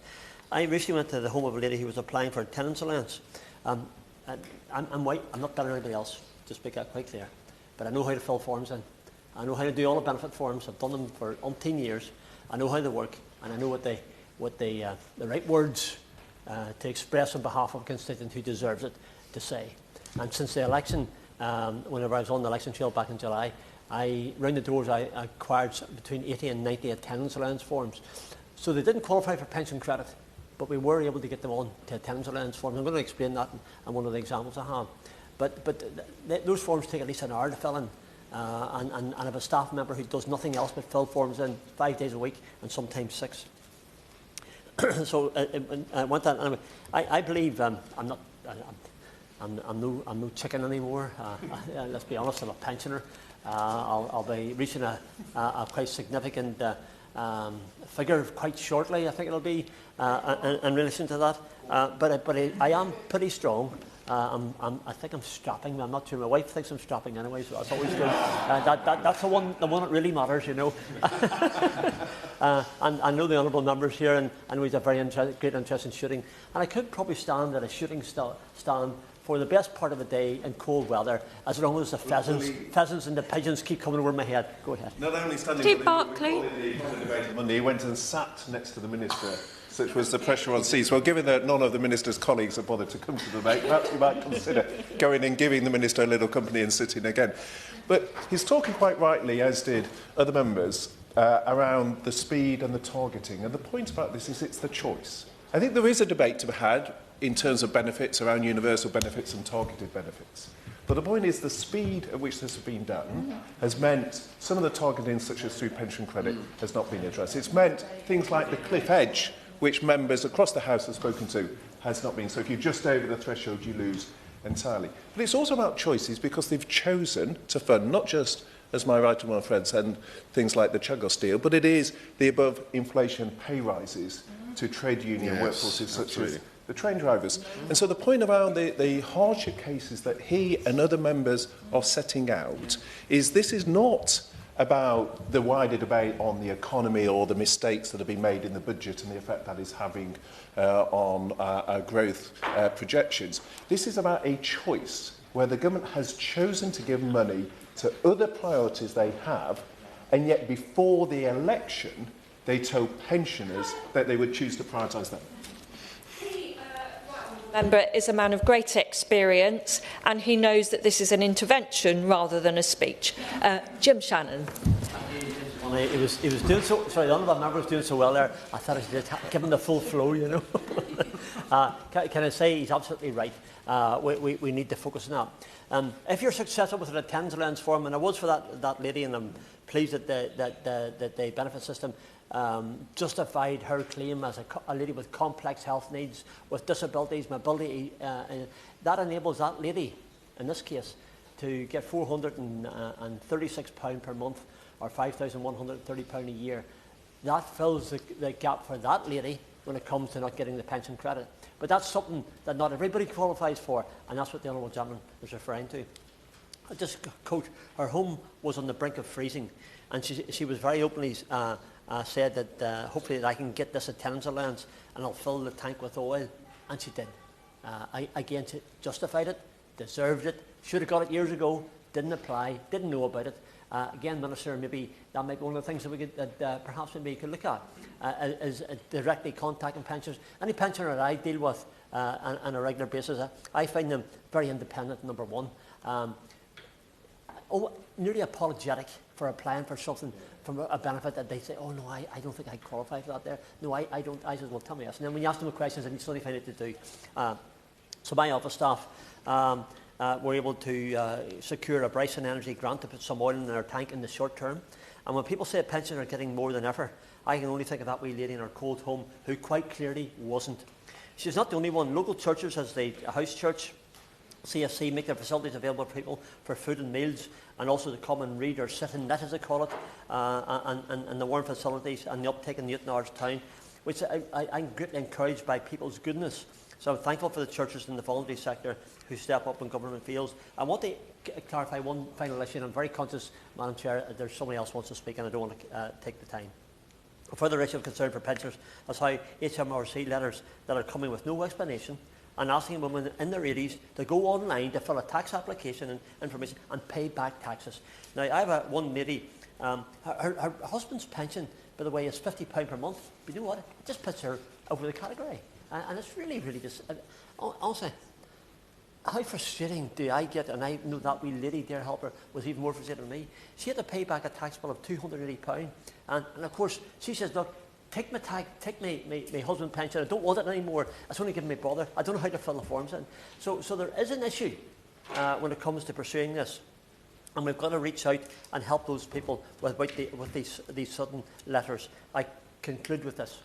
I recently went to the home of a lady who was applying for a tenants allowance. I'm white, I'm not better than anybody else. to speak that quite clear. But I know how to fill forms in. I know how to do all the benefit forms. I've done them for umpteen years. I know how they work, and I know what the right words to express on behalf of a constituent who deserves it to say. And since the election, whenever I was on the election trail back in July, round the doors I acquired between 80 and 90 attendance allowance forms. So they didn't qualify for pension credit, but we were able to get them on to attendance allowance forms. I'm going to explain that in one of the examples I have. But those forms take at least an hour to fill in. And I have a staff member who does nothing else but fill forms in 5 days a week and sometimes 6. So I want that. Anyway, I believe I'm no chicken anymore. Let's be honest, I'm a pensioner. I'll be reaching a quite significant figure quite shortly. I think it'll be in relation to that. But I am pretty strong. I think I'm strapping. I'm not sure. My wife thinks I'm strapping anyway, so that's always good. That's the one that really matters, you know. And I know the honourable members here, and I know he's a very great interest in shooting. And I could probably stand at a shooting stand for the best part of the day in cold weather, as long as the pheasants and the pigeons keep coming over my head. Go ahead. Not only standing Steve Barclay. on the debate on Monday, he went and sat next to the minister, such was the pressure on seats. Well, given that none of the minister's colleagues have bothered to come to the debate, perhaps you might consider going and giving the minister a little company and sitting again. But he's talking quite rightly, as did other members, around the speed and the targeting. And the point about this is it's the choice. I think there is a debate to be had in terms of benefits around universal benefits and targeted benefits. But the point is the speed at which this has been done has meant some of the targeting, such as through pension credit, has not been addressed. It's meant things like the cliff edge, which members across the House have spoken to, has not been. So if you're just over the threshold, you lose entirely. But it's also about choices, because they've chosen to fund not just, as my right honourable friend said, things like the Chagos deal, but it is the above inflation pay rises to trade union workforces such as the train drivers. And so the point around the hardship cases that he and other members are setting out is this is not about the wider debate on the economy or the mistakes that have been made in the budget and the effect that is having on our growth projections. This is about a choice where the government has chosen to give money to other priorities they have, and yet before the election they told pensioners that they would choose to prioritise them. Member is a man of great experience, and he knows that this is an intervention rather than a speech. Jim Shannon. He was doing so. Sorry, the honourable member was doing so well there. I thought I should give him the full flow, you know. Can I say he's absolutely right? We need to focus on that. If you're successful with an attendance allowance form, and I was for that lady, and I'm pleased that the benefit system justified her claim as a lady with complex health needs, with disabilities, mobility. That enables that lady, in this case, to get £436 per month, or £5,130 a year. That fills the gap for that lady when it comes to not getting the pension credit. But that's something that not everybody qualifies for, and that's what the honourable gentleman was referring to. I just quote, her home was on the brink of freezing, and she was very openly said that hopefully that I can get this attendance allowance and I'll fill the tank with oil, and she did. Again, she justified it, deserved it, should have got it years ago, didn't apply, didn't know about it. Again, Minister, maybe that might be one of the things that we could, perhaps maybe you could look at, is directly contacting pensioners. Any pensioner that I deal with on a regular basis, I find them very independent, number one. Nearly apologetic for applying for something, from a benefit that they say, oh no, I don't think I qualify for that there. No, I don't. I said, well, tell me yes. And then when you ask them questions, they suddenly find out to do. So my office staff were able to secure a Bryson Energy grant to put some oil in their tank in the short term. And when people say pensions are getting more than ever, I can only think of that wee lady in her cold home who quite clearly wasn't. She's not the only one. Local churches, as the House Church, CSC, make their facilities available for people for food and meals, and also to come and read or sit and knit, as they call it, and the warm facilities and the uptake in Newton Ards town, which I'm greatly encouraged by people's goodness. So I'm thankful for the churches in the voluntary sector who step up when government fails. I want to clarify one final issue, and I'm very conscious, Madam Chair, there's somebody else who wants to speak and I don't want to take the time. A further issue of concern for pensioners is how HMRC letters that are coming with no explanation and asking women in their 80s to go online to fill a tax application and information and pay back taxes. Now, I have one lady, her husband's pension, by the way, is £50 per month. But you know what? It just puts her over the category. And it's really, really just... honestly, how frustrating do I get? And I know that wee lady, dear helper, was even more frustrated than me. She had to pay back a tax bill of £280. And of course, she says, look, take my husband's pension. I don't want it anymore. It's only giving me bother. I don't know how to fill the forms in. So there is an issue when it comes to pursuing this. And we've got to reach out and help those people with these sudden letters. I conclude with this.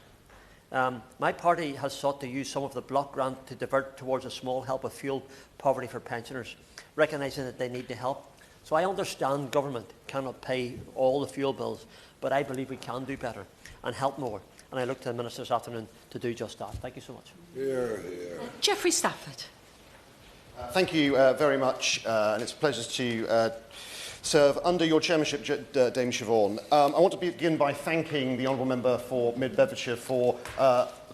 My party has sought to use some of the block grant to divert towards a small help with fuel poverty for pensioners, recognising that they need the help. So I understand government cannot pay all the fuel bills, but I believe we can do better and help more. And I look to the Minister this afternoon to do just that. Thank you so much. Hear, hear. Geoffrey Stafford. Thank you very much, and it's a pleasure to serve under your chairmanship, Dame Siobhan. I want to begin by thanking the Honourable Member for Mid-Bedfordshire for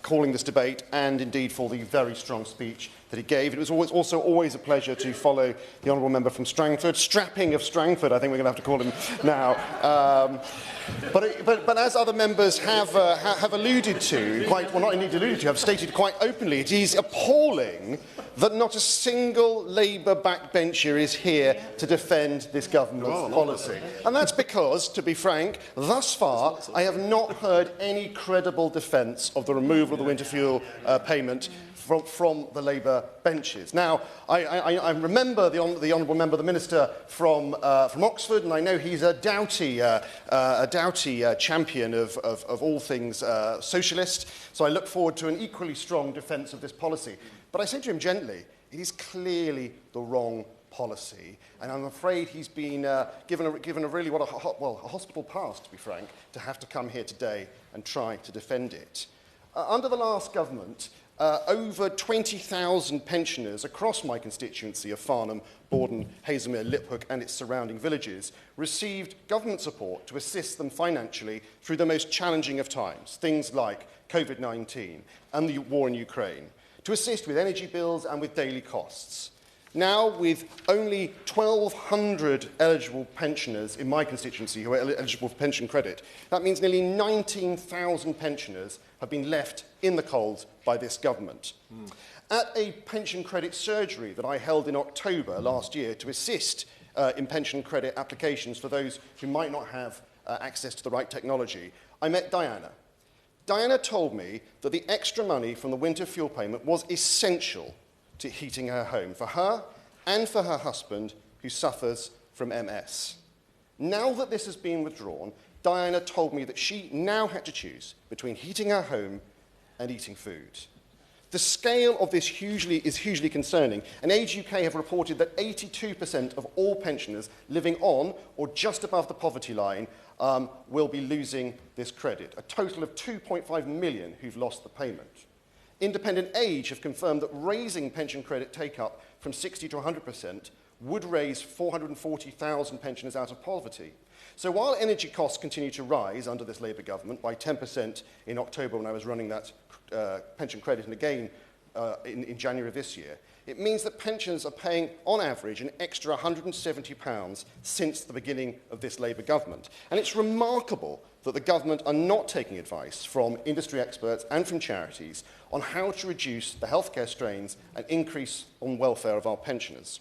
calling this debate and indeed for the very strong speech that he gave. It was also always a pleasure to follow the Honourable Member from Strangford, Strapping of Strangford, I think we're going to have to call him now. But as other members have alluded to, not indeed alluded to, have stated quite openly, it is appalling that not a single Labour backbencher is here to defend this government's policy. And that's because, to be frank, thus far I have not heard any credible defence of the removal of the winter fuel payment from the Labour benches. Now, I remember the Honourable Member, the Minister from Oxford, and I know he's a doughty champion of all things socialist, so I look forward to an equally strong defence of this policy. But I say to him gently, it is clearly the wrong policy, and I'm afraid he's been given a really a hospital pass, to be frank, to have to come here today and try to defend it. Under the last government, over 20,000 pensioners across my constituency of Farnham, Borden, Hazelmere, Liphook and its surrounding villages received government support to assist them financially through the most challenging of times, things like COVID-19 and the war in Ukraine, to assist with energy bills and with daily costs. Now, with only 1,200 eligible pensioners in my constituency who are eligible for pension credit, that means nearly 19,000 pensioners have been left in the cold by this government. At a pension credit surgery that I held in October last year to assist in pension credit applications for those who might not have access to the right technology, I met Diana. Diana told me that the extra money from the winter fuel payment was essential to heating her home for her and for her husband, who suffers from MS. Now that this has been withdrawn, Diana told me that she now had to choose between heating her home and eating food. The scale of this is hugely concerning, and Age UK have reported that 82% of all pensioners living on or just above the poverty line will be losing this credit, a total of 2.5 million who've lost the payment. Independent Age have confirmed that raising pension credit take-up from 60 to 100% would raise 440,000 pensioners out of poverty. So while energy costs continue to rise under this Labour government by 10% in October when I was running that pension credit, and again in January of this year, it means that pensioners are paying, on average, an extra £170 since the beginning of this Labour government. And it's remarkable that the government are not taking advice from industry experts and from charities on how to reduce the healthcare strains and increase on welfare of our pensioners.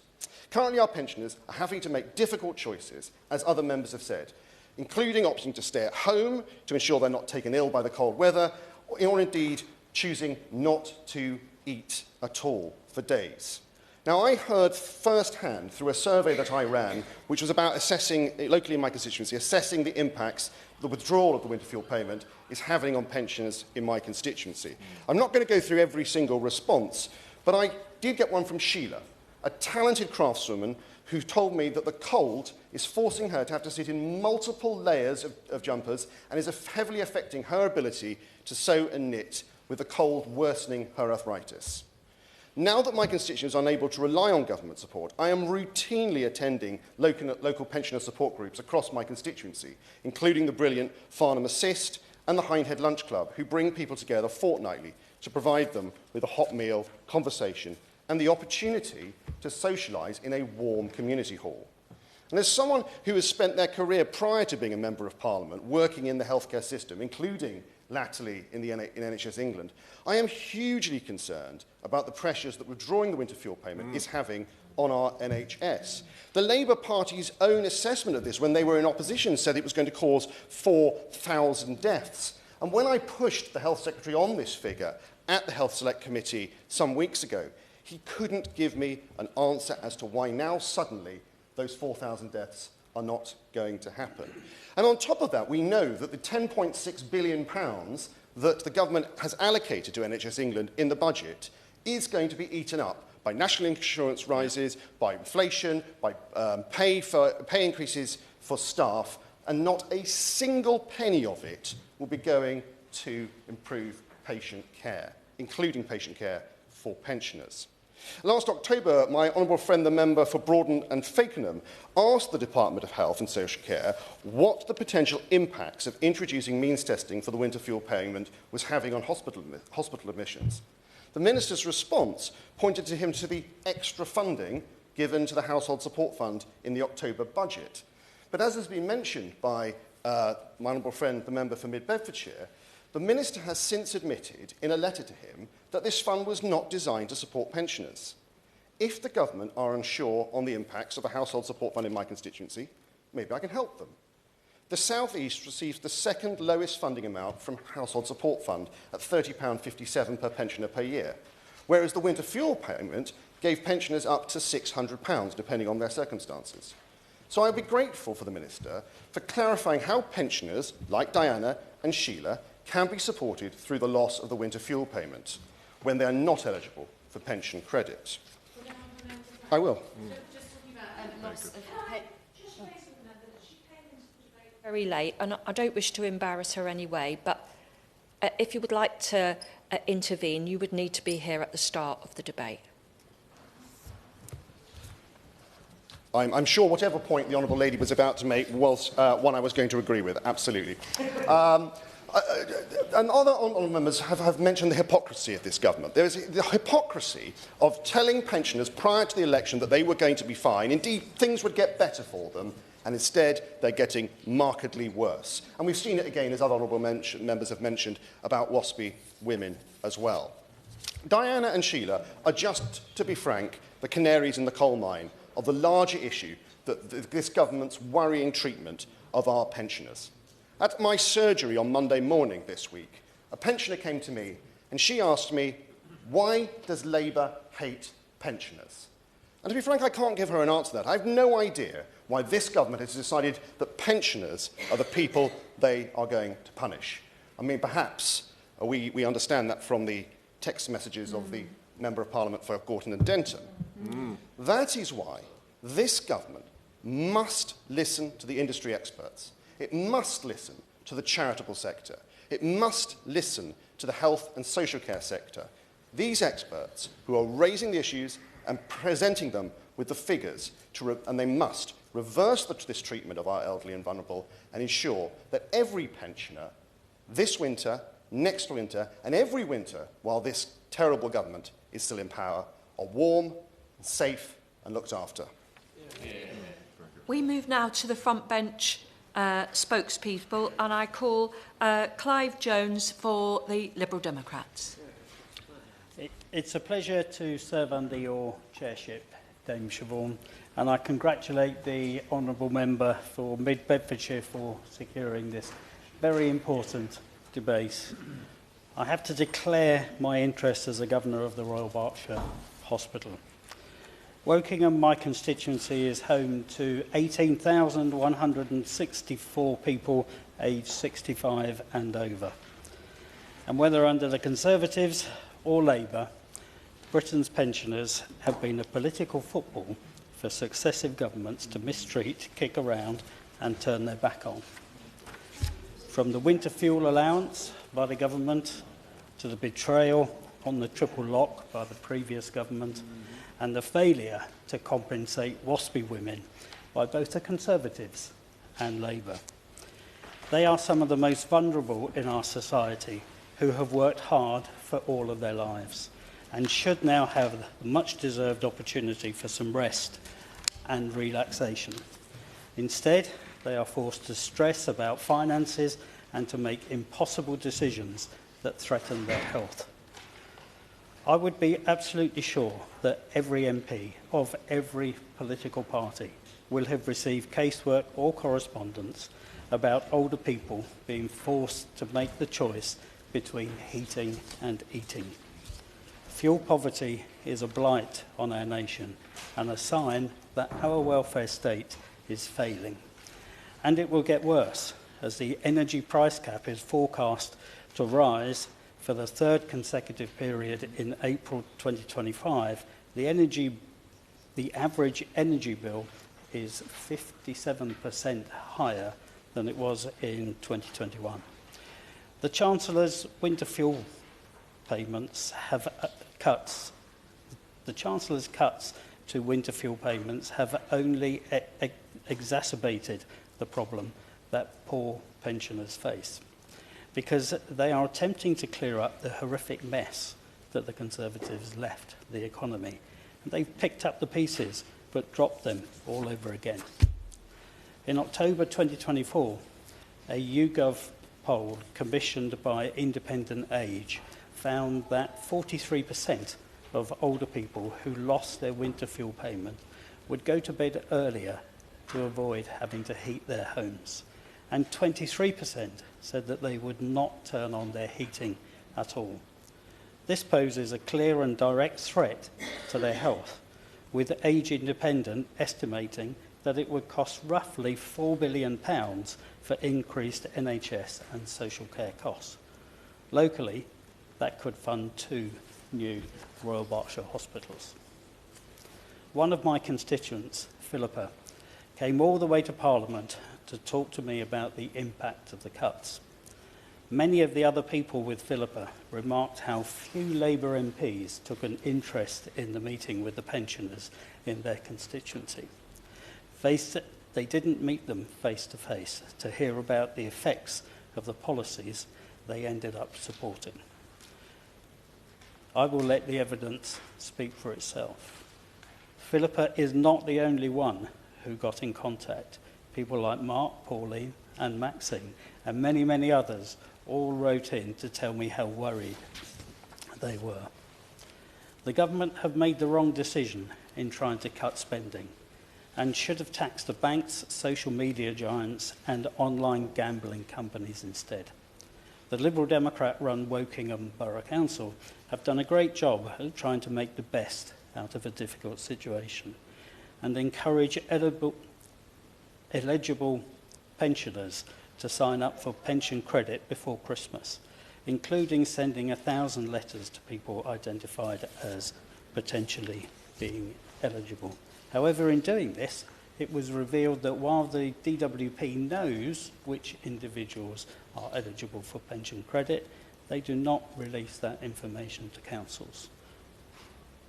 Currently, our pensioners are having to make difficult choices, as other members have said, including opting to stay at home to ensure they're not taken ill by the cold weather, or indeed choosing not to eat at all for days. Now, I heard firsthand through a survey that I ran, which was about assessing, locally in my constituency, assessing the impacts the withdrawal of the winter fuel payment is having on pensioners in my constituency. I'm not going to go through every single response, but I did get one from Sheila, a talented craftswoman who told me that the cold is forcing her to have to sit in multiple layers of jumpers and is heavily affecting her ability to sew and knit, with the cold worsening her arthritis. Now that my constituents are unable to rely on government support, I am routinely attending local pensioner support groups across my constituency, including the brilliant Farnham Assist and the Hindhead Lunch Club, who bring people together fortnightly to provide them with a hot meal, conversation, and the opportunity to socialise in a warm community hall. And as someone who has spent their career prior to being a Member of Parliament working in the healthcare system, including latterly in NHS England, I am hugely concerned about the pressures that withdrawing the winter fuel payment is having on our NHS. The Labour Party's own assessment of this when they were in opposition said it was going to cause 4,000 deaths. And when I pushed the Health Secretary on this figure at the Health Select Committee some weeks ago, he couldn't give me an answer as to why now suddenly those 4,000 deaths are not going to happen. And on top of that, we know that the £10.6 billion that the government has allocated to NHS England in the budget is going to be eaten up by national insurance rises, by inflation, by pay increases for staff, and not a single penny of it will be going to improve patient care, including patient care for pensioners. Last October, my honourable friend, the member for Broughton and Fakenham, asked the Department of Health and Social Care what the potential impacts of introducing means testing for the winter fuel payment was having on hospital admissions. The Minister's response pointed to him to the extra funding given to the Household Support Fund in the October budget. But as has been mentioned by my honourable friend, the member for Mid-Bedfordshire, the Minister has since admitted in a letter to him that this fund was not designed to support pensioners. If the government are unsure on the impacts of the Household Support Fund in my constituency, maybe I can help them. The South East receives the second lowest funding amount from Household Support Fund at £30.57 per pensioner per year, whereas the winter fuel payment gave pensioners up to £600, depending on their circumstances. So I'd be grateful for the Minister for clarifying how pensioners, like Diana and Sheila, can be supported through the loss of the winter fuel payment when they are not eligible for pension credit. I will. Just talking about loss of pay. Very late, and I don't wish to embarrass her anyway, but if you would like to intervene, you would need to be here at the start of the debate. I'm sure whatever point the Honourable Lady was about to make was one I was going to agree with, absolutely. And other honourable members have mentioned the hypocrisy of this government. There is the hypocrisy of telling pensioners prior to the election that they were going to be fine. Indeed, things would get better for them, and instead they're getting markedly worse. And we've seen it again, as other honourable members have mentioned, about WASPy women as well. Diana and Sheila are just, to be frank, the canaries in the coal mine of the larger issue that this government's worrying treatment of our pensioners. At my surgery on Monday morning this week, a pensioner came to me and she asked me, why does Labour hate pensioners? And to be frank, I can't give her an answer to that. I have no idea why this government has decided that pensioners are the people they are going to punish. I mean, perhaps we understand that from the text messages of the Member of Parliament for Gorton and Denton. That is why this government must listen to the industry experts. It must listen to the charitable sector. It must listen to the health and social care sector. These experts who are raising the issues and presenting them with the figures, and they must reverse this treatment of our elderly and vulnerable and ensure that every pensioner this winter, next winter, and every winter while this terrible government is still in power are warm, safe and looked after. We move now to the front bench spokespeople, and I call Clive Jones for the Liberal Democrats. It's a pleasure to serve under your chairship, Dame Siobhan, and I congratulate the honourable member for Mid-Bedfordshire for securing this very important debate. I have to declare my interest as a Governor of the Royal Berkshire Hospital. Wokingham, my constituency, is home to 18,164 people aged 65 and over. And whether under the Conservatives or Labour, Britain's pensioners have been a political football for successive governments to mistreat, kick around and turn their back on. From the winter fuel allowance by the government to the betrayal on the triple lock by the previous government and the failure to compensate WASPy women by both the Conservatives and Labour. They are some of the most vulnerable in our society who have worked hard for all of their lives and should now have the much-deserved opportunity for some rest and relaxation. Instead, they are forced to stress about finances and to make impossible decisions that threaten their health. I would be absolutely sure that every MP of every political party will have received casework or correspondence about older people being forced to make the choice between heating and eating. Fuel poverty is a blight on our nation and a sign that our welfare state is failing. And it will get worse as the energy price cap is forecast to rise for the third consecutive period in April 2025. The average energy bill is 57% higher than it was in 2021. The Chancellor's winter fuel payments have The Chancellor's cuts to winter fuel payments have only exacerbated the problem that poor pensioners face, because they are attempting to clear up the horrific mess that the Conservatives left the economy. And they've picked up the pieces, but dropped them all over again. In October 2024, a YouGov poll commissioned by Independent Age found that 43% of older people who lost their winter fuel payment would go to bed earlier to avoid having to heat their homes. And 23% said that they would not turn on their heating at all. This poses a clear and direct threat to their health, with Age Independent estimating that it would cost roughly £4 billion for increased NHS and social care costs. Locally, that could fund 2 new Royal Berkshire hospitals. One of my constituents, Philippa, came all the way to Parliament to talk to me about the impact of the cuts. Many of the other people with Philippa remarked how few Labour MPs took an interest in the meeting with the pensioners in their constituency. They didn't meet them face to face to hear about the effects of the policies they ended up supporting. I will let the evidence speak for itself. Philippa is not the only one who got in contact. People like Mark, Pauline and Maxine and many, many others all wrote in to tell me how worried they were. The government have made the wrong decision in trying to cut spending and should have taxed the banks, social media giants and online gambling companies instead. The Liberal Democrat-run Wokingham Borough Council have done a great job at trying to make the best out of a difficult situation and encourage eligible pensioners to sign up for pension credit before Christmas, including sending 1,000 letters to people identified as potentially being eligible. However, in doing this, it was revealed that while the DWP knows which individuals are eligible for pension credit, they do not release that information to councils.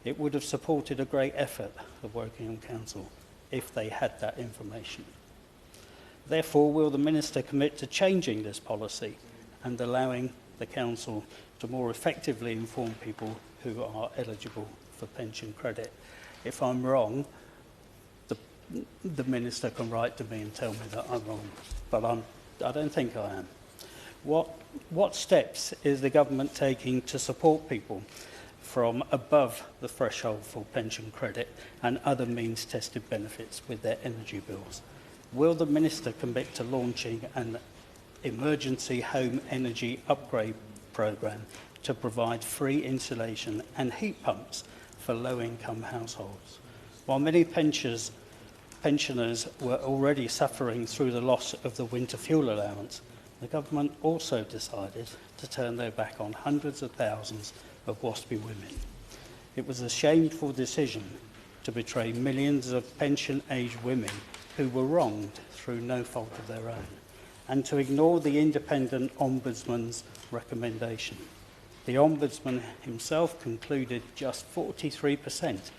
It would have supported a great effort of Wokingham Council if they had that information. Therefore, will the Minister commit to changing this policy and allowing the Council to more effectively inform people who are eligible for pension credit? If I'm wrong, the Minister can write to me and tell me that I'm wrong, but I don't think I am. What steps is the government taking to support people from above the threshold for pension credit and other means-tested benefits with their energy bills? Will the Minister commit to launching an emergency home energy upgrade programme to provide free insulation and heat pumps for low-income households? While many pensioners were already suffering through the loss of the winter fuel allowance, the government also decided to turn their back on hundreds of thousands of WASPy women. It was a shameful decision to betray millions of pension-aged women who were wronged through no fault of their own, and to ignore the independent Ombudsman's recommendation. The Ombudsman himself concluded just 43%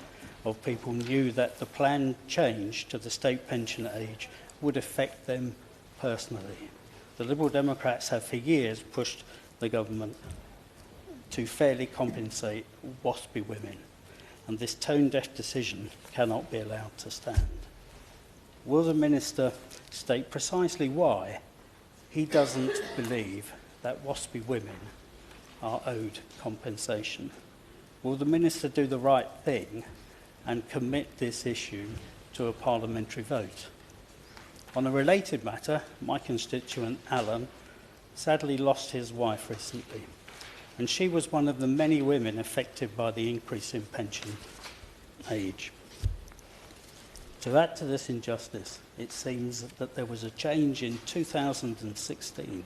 of people knew that the planned change to the state pension age would affect them personally. The Liberal Democrats have for years pushed the government to fairly compensate WASPy women, and this tone-deaf decision cannot be allowed to stand. Will the Minister state precisely why he doesn't believe that WASPy women are owed compensation? Will the Minister do the right thing and commit this issue to a parliamentary vote? On a related matter, my constituent Alan sadly lost his wife recently, and she was one of the many women affected by the increase in pension age. To add to this injustice, it seems that there was a change in 2016,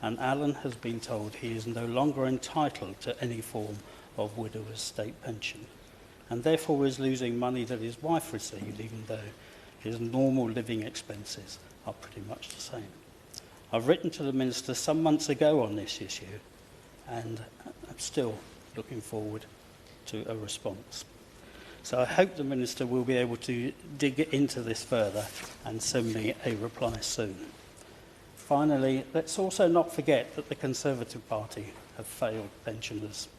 and Alan has been told he is no longer entitled to any form of widower's state pension, and therefore is losing money that his wife received, even though his normal living expenses are pretty much the same. I've written to the Minister some months ago on this issue, and I'm still looking forward to a response. So I hope the Minister will be able to dig into this further and send me a reply soon. Finally, let's also not forget that the Conservative Party have failed pensioners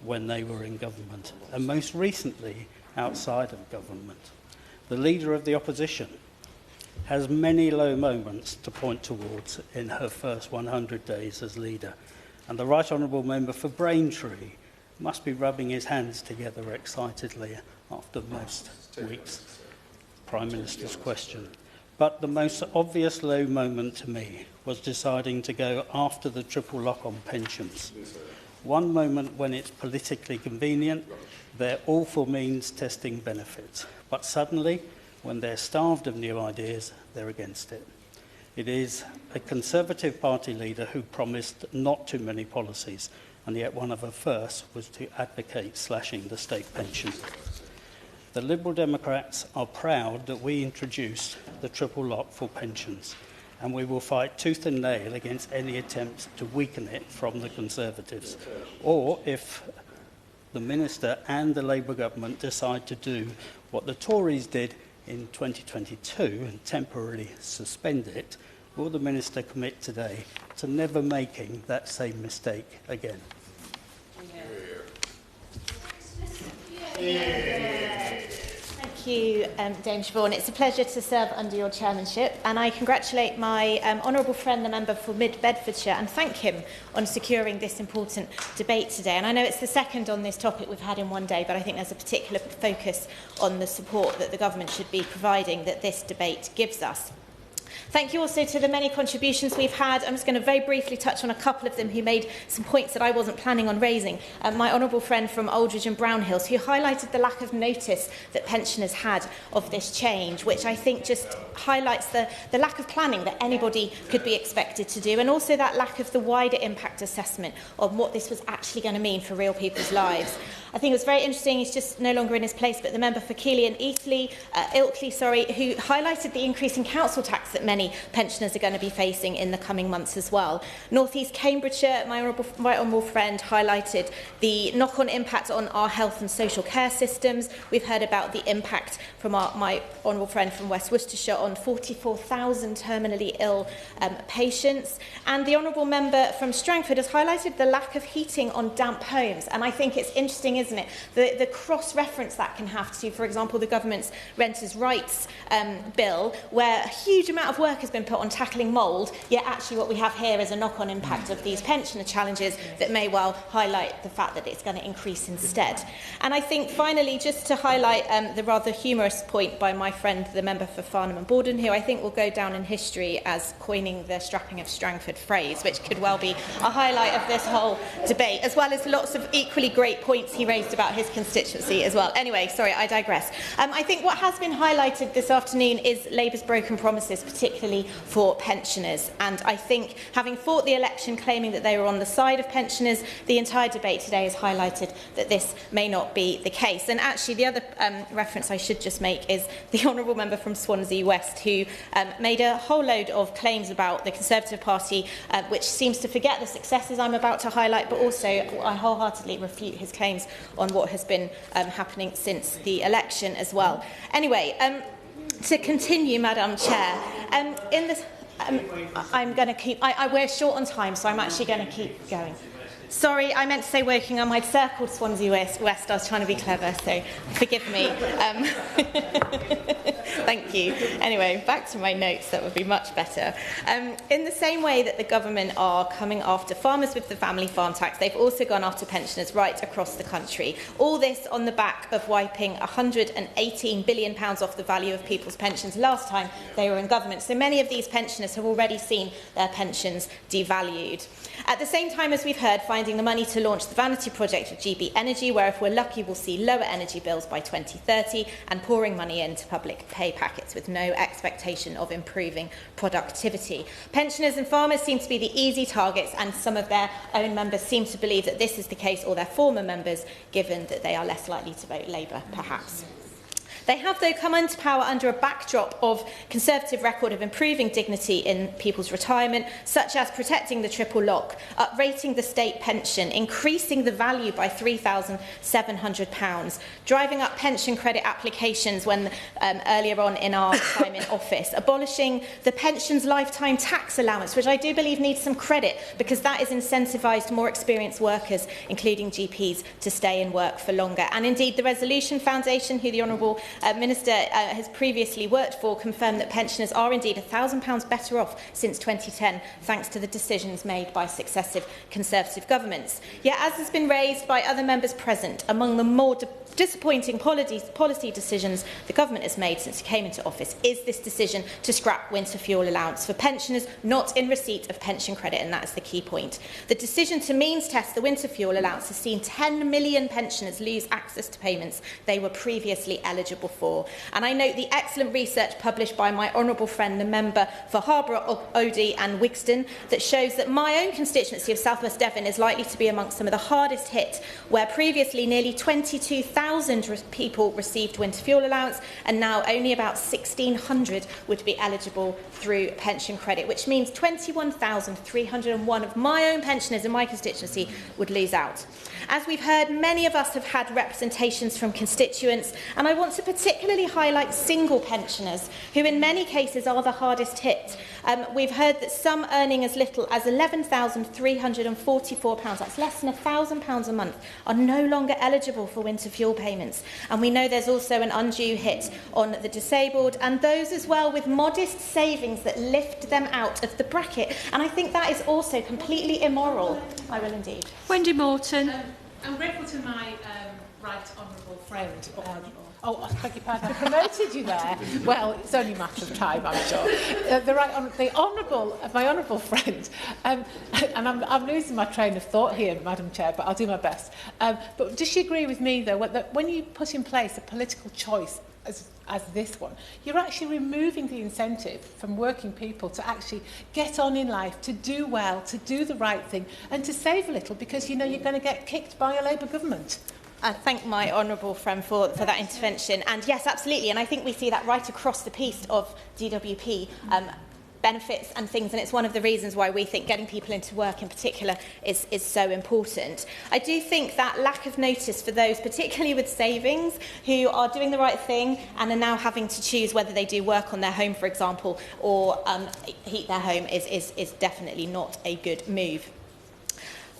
when they were in government, and most recently outside of government. The Leader of the Opposition has many low moments to point towards in her first 100 days as leader, and the Right Honourable Member for Braintree must be rubbing his hands together excitedly after most weeks' Prime Minister's question. But the most obvious low moment to me was deciding to go after the triple lock on pensions. One moment when it's politically convenient, they're all for means testing benefits. But suddenly, when they're starved of new ideas, they're against it. It is a Conservative Party leader who promised not too many policies, and yet one of her first was to advocate slashing the state pension. The Liberal Democrats are proud that we introduced the triple lock for pensions, and we will fight tooth and nail against any attempt to weaken it from the Conservatives. Or if the Minister and the Labour government decide to do what the Tories did in 2022 and temporarily suspend it, will the Minister commit today to never making that same mistake again? Thank you, Dame Siobhan. It's a pleasure to serve under your chairmanship, and I congratulate my honourable friend, the member for Mid-Bedfordshire, and thank him on securing this important debate today. And I know it's the second on this topic we've had in one day, but I think there's a particular focus on the support that the government should be providing that this debate gives us. Thank you also to the many contributions we've had. I'm just going to very briefly touch on a couple of them who made some points that I wasn't planning on raising. My honourable friend from Aldridge and Brownhills, who highlighted the lack of notice that pensioners had of this change, which I think just highlights the lack of planning that anybody could be expected to do, and also that lack of the wider impact assessment on what this was actually going to mean for real people's lives. I think it was very interesting, he's just no longer in his place, but the member for Keighley and Ilkley, who highlighted the increase in council tax that many pensioners are going to be facing in the coming months as well. North East Cambridgeshire, my right honourable friend, highlighted the knock-on impact on our health and social care systems. We've heard about the impact from my honourable friend from West Worcestershire on 44,000 terminally ill patients. And the honourable member from Strangford has highlighted the lack of heating on damp homes. And I think it's interesting, isn't it, the cross-reference that can have to, for example, the government's Renters' Rights bill, where a huge amount of work has been put on tackling mould, yet actually what we have here is a knock-on impact of these pensioner challenges that may well highlight the fact that it's going to increase instead. And I think finally, just to highlight the rather humorous point by my friend, the member for Farnham and Borden, who I think will go down in history as coining the strapping of Strangford phrase, which could well be a highlight of this whole debate, as well as lots of equally great points he raised about his constituency as well. Anyway, sorry, I digress. I think what has been highlighted this afternoon is Labour's broken promises, particularly for pensioners. And I think, having fought the election claiming that they were on the side of pensioners, the entire debate today has highlighted that this may not be the case. And actually, the other reference I should just make is the honourable member from Swansea West, who made a whole load of claims about the Conservative Party, which seems to forget the successes I'm about to highlight, but also I wholeheartedly refute his claims on what has been happening since the election as well. Anyway, to continue, Madam Chair, in this, I'm going to keep. We're short on time, so I'm actually going to keep going. Sorry, I meant to say Wokingham. I'd circled Swansea West. I was trying to be clever, so forgive me. Thank you. Anyway, back to my notes. That would be much better. In the same way that the government are coming after farmers with the family farm tax, they've also gone after pensioners right across the country. All this on the back of wiping £118 billion off the value of people's pensions last time they were in government. So many of these pensioners have already seen their pensions devalued. At the same time, as we've heard, finding the money to launch the vanity project of GB Energy, where if we're lucky we'll see lower energy bills by 2030, and pouring money into public pay packets with no expectation of improving productivity. Pensioners and farmers seem to be the easy targets, and some of their own members seem to believe that this is the case, or their former members, given that they are less likely to vote Labour, perhaps. They have, though, come into power under a backdrop of Conservative record of improving dignity in people's retirement, such as protecting the triple lock, uprating the state pension, increasing the value by £3,700, driving up pension credit applications when earlier on in our time in office, abolishing the pensions lifetime tax allowance, which I do believe needs some credit because that has incentivised more experienced workers, including GPs, to stay in work for longer. And indeed, the Resolution Foundation, who the Honourable Minister has previously worked for, confirmed that pensioners are indeed £1,000 better off since 2010, thanks to the decisions made by successive Conservative governments. Yet, as has been raised by other members present, among the more disappointing policy decisions the government has made since it came into office is this decision to scrap winter fuel allowance for pensioners not in receipt of pension credit, and that is the key point. The decision to means test the winter fuel allowance has seen 10 million pensioners lose access to payments they were previously eligible for. And I note the excellent research published by my honourable friend, the member for Harborough, Odey and Wigston, that shows that my own constituency of South West Devon is likely to be amongst some of the hardest hit, where previously nearly 22,000 people received winter fuel allowance, and now only about 1,600 would be eligible through pension credit, which means 21,301 of my own pensioners in my constituency would lose out. As we've heard, many of us have had representations from constituents, and I want to particularly highlight single pensioners, who in many cases are the hardest hit. We've heard that some earning as little as £11,344, that's less than £1,000 a month, are no longer eligible for winter fuel payments. And we know there's also an undue hit on the disabled and those as well with modest savings that lift them out of the bracket. And I think that is also completely immoral. I will indeed. Wendy Morton. I'm grateful to my right honourable friend. I beg your pardon, I promoted you there. Well, it's only a matter of time, I'm sure. My honourable friend, and I'm losing my train of thought here, Madam Chair, but I'll do my best. But does she agree with me, though, that when you put in place a political choice as this one, you're actually removing the incentive from working people to actually get on in life, to do well, to do the right thing, and to save a little, because you know you're going to get kicked by a Labour government? I thank my honourable friend for that intervention. And yes, absolutely. And I think we see that right across the piece of DWP benefits and things. And it's one of the reasons why we think getting people into work in particular is so important. I do think that lack of notice for those, particularly with savings, who are doing the right thing and are now having to choose whether they do work on their home, for example, or heat their home is definitely not a good move.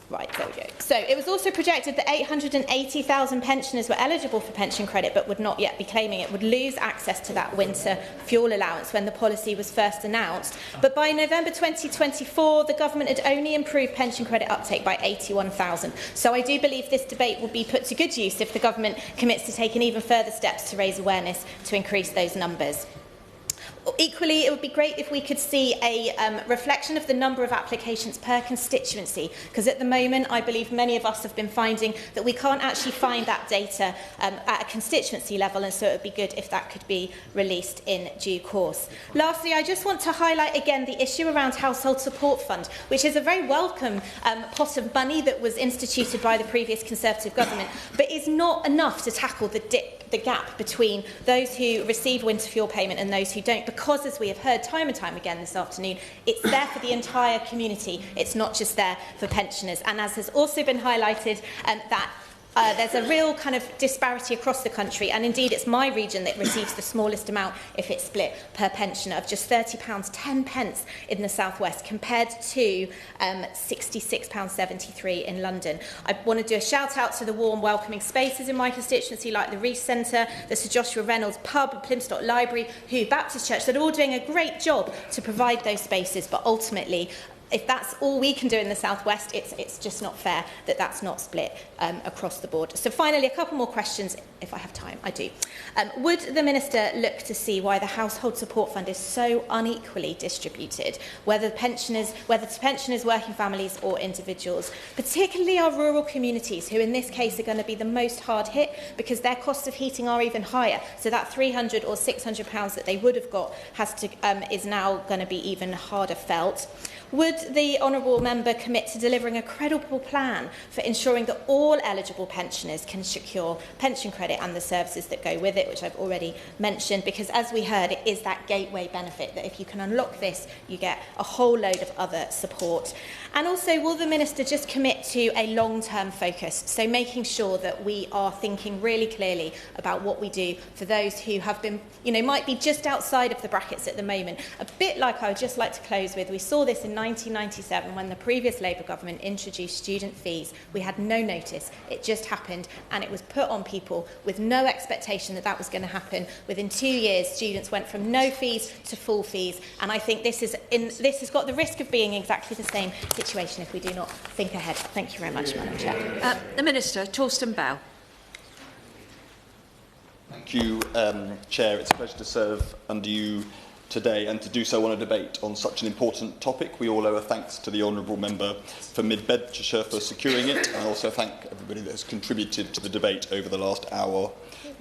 Right, there we go. So it was also projected that 880,000 pensioners were eligible for pension credit but would not yet be claiming it, would lose access to that winter fuel allowance when the policy was first announced. But by November 2024, the government had only improved pension credit uptake by 81,000. So I do believe this debate will be put to good use if the government commits to taking even further steps to raise awareness to increase those numbers. Equally, it would be great if we could see a reflection of the number of applications per constituency, because at the moment I believe many of us have been finding that we can't actually find that data at a constituency level, and so it would be good if that could be released in due course. Lastly, I just want to highlight again the issue around Household Support Fund, which is a very welcome pot of money that was instituted by the previous Conservative government, but is not enough to tackle the gap between those who receive winter fuel payment and those who don't, because, as we have heard time and time again this afternoon, it's there for the entire community. It's not just there for pensioners. And as has also been highlighted, that there's a real kind of disparity across the country, and indeed it's my region that receives the smallest amount, if it's split, per pensioner, of just £30.10 in the South West, compared to £66.73 in London. I want to do a shout out to the warm, welcoming spaces in my constituency, like the Reece Centre, the Sir Joshua Reynolds Pub, Plymstock Library, Hoo Baptist Church, that are all doing a great job to provide those spaces, but ultimately, if that's all we can do in the South West, it's just not fair that that's not split across the board. So finally, a couple more questions, if I have time. I do. Would the Minister look to see why the Household Support Fund is so unequally distributed, whether to pensioners, working families or individuals, particularly our rural communities, who in this case are going to be the most hard hit because their costs of heating are even higher. So that £300 or £600 that they would have got is now going to be even harder felt. Would the honourable member commit to delivering a credible plan for ensuring that all eligible pensioners can secure pension credit and the services that go with it, which I've already mentioned, because as we heard, it is that gateway benefit that if you can unlock this, you get a whole load of other support. And also, will the Minister just commit to a long-term focus, so making sure that we are thinking really clearly about what we do for those who have been, might be just outside of the brackets at the moment. A bit like I would just like to close with, we saw this in 1997 when the previous Labour government introduced student fees. We had no notice. It just happened, and it was put on people with no expectation that that was going to happen. Within 2 years, students went from no fees to full fees, and I think this has got the risk of being exactly the same situation if we do not think ahead. Thank you very much, Madam Chair. The Minister, Torsten Bell. Thank you, Chair. It's a pleasure to serve under you today and to do so on a debate on such an important topic. We all owe a thanks to the Honourable Member for Mid-Bedfordshire for securing it, and I also thank everybody that has contributed to the debate over the last hour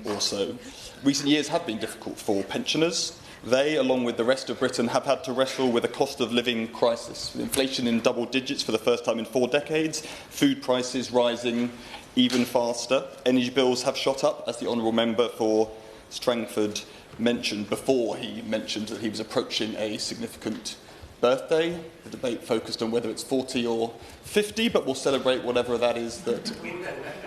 or so. Recent years have been difficult for pensioners. They, along with the rest of Britain, have had to wrestle with a cost of living crisis, with inflation in double digits for the first time in 4 decades, food prices rising even faster, energy bills have shot up, as the Honourable Member for Strangford mentioned before he mentioned that he was approaching a significant birthday. The debate focused on whether it's 40 or 50, but we'll celebrate whatever that is that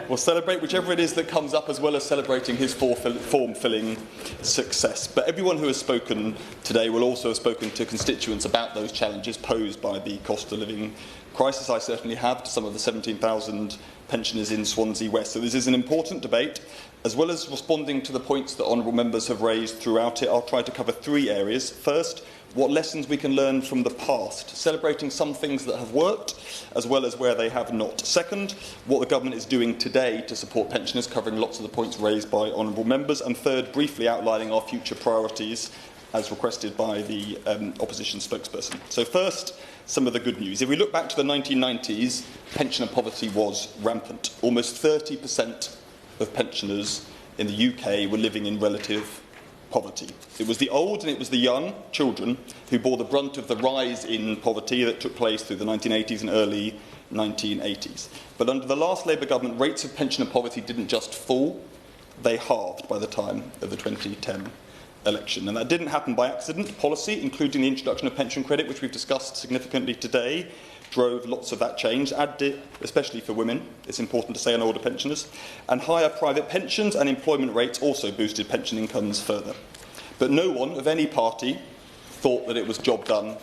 we'll celebrate whichever it is that comes up, as well as celebrating his form-filling success. But everyone who has spoken today will also have spoken to constituents about those challenges posed by the cost of living crisis. I certainly have, to some of the 17,000 pensioners in Swansea West. So this is an important debate. As well as responding to the points that honourable members have raised throughout it, I'll try to cover 3 areas. First, what lessons we can learn from the past, celebrating some things that have worked, as well as where they have not. Second, what the government is doing today to support pensioners, covering lots of the points raised by honourable members. And third, briefly outlining our future priorities, as requested by the opposition spokesperson. So first, some of the good news. If we look back to the 1990s, pensioner poverty was rampant. Almost 30% of pensioners in the UK were living in relative poverty. It was the old and it was the young, children, who bore the brunt of the rise in poverty that took place through the 1980s and early 1980s. But under the last Labour government, rates of pensioner poverty didn't just fall, they halved by the time of the 2010 election. And that didn't happen by accident. Policy, including the introduction of pension credit, which we've discussed significantly today, drove lots of that change, especially for women, it's important to say, and older pensioners. And higher private pensions and employment rates also boosted pension incomes further. But no one of any party thought that it was job done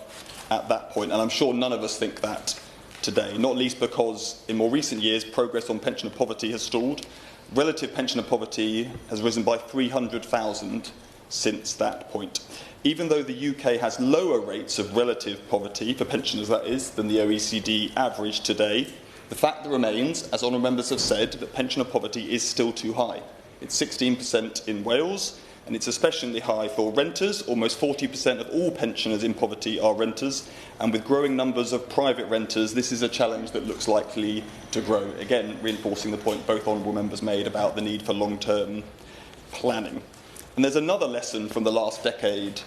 at that point, and I'm sure none of us think that today, not least because in more recent years progress on pensioner poverty has stalled. Relative pensioner poverty has risen by 300,000 since that point. Even though the UK has lower rates of relative poverty, for pensioners that is, than the OECD average today, the fact remains, as honourable members have said, that pensioner poverty is still too high. It's 16% in Wales, and it's especially high for renters. Almost 40% of all pensioners in poverty are renters, and with growing numbers of private renters, this is a challenge that looks likely to grow. Again, reinforcing the point both honourable members made about the need for long-term planning. And there's another lesson from the last decade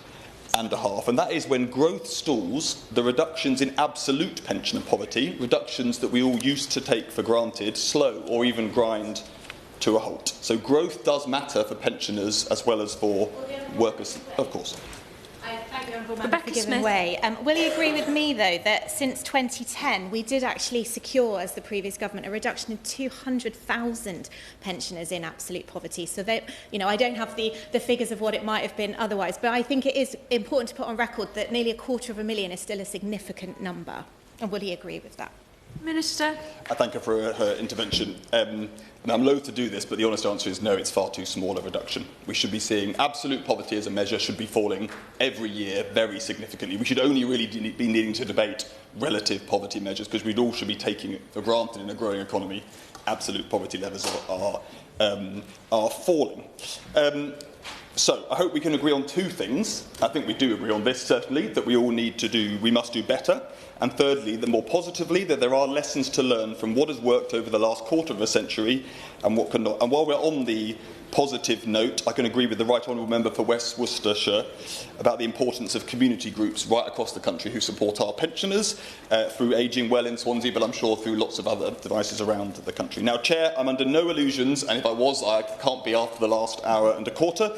and a half, and that is when growth stalls, the reductions in absolute pensioner poverty, reductions that we all used to take for granted, slow or even grind to a halt. So growth does matter for pensioners as well as for workers, of course. Thank you. Honourable Member for giving way. Will you agree with me, though, that since 2010 we did actually secure, as the previous government, a reduction of 200,000 pensioners in absolute poverty? So, I don't have the figures of what it might have been otherwise, but I think it is important to put on record that nearly 250,000 is still a significant number. And will he agree with that? Minister. I thank her for her intervention. And I'm loath to do this, but the honest answer is no, it's far too small a reduction. We should be seeing absolute poverty as a measure should be falling every year very significantly. We should only really be needing to debate relative poverty measures because we'd all should be taking it for granted in a growing economy. Absolute poverty levels are falling. So I hope we can agree on two things. I think we do agree on this, certainly, that we must do better. And thirdly, that more positively, that there are lessons to learn from what has worked over the last quarter of a century and what cannot. And while we're on the positive note, I can agree with the Right Honourable Member for West Worcestershire about the importance of community groups right across the country who support our pensioners through Ageing Well in Swansea, but I'm sure through lots of other devices around the country. Now, Chair, I'm under no illusions, and if I was, I can't be after the last hour and a quarter,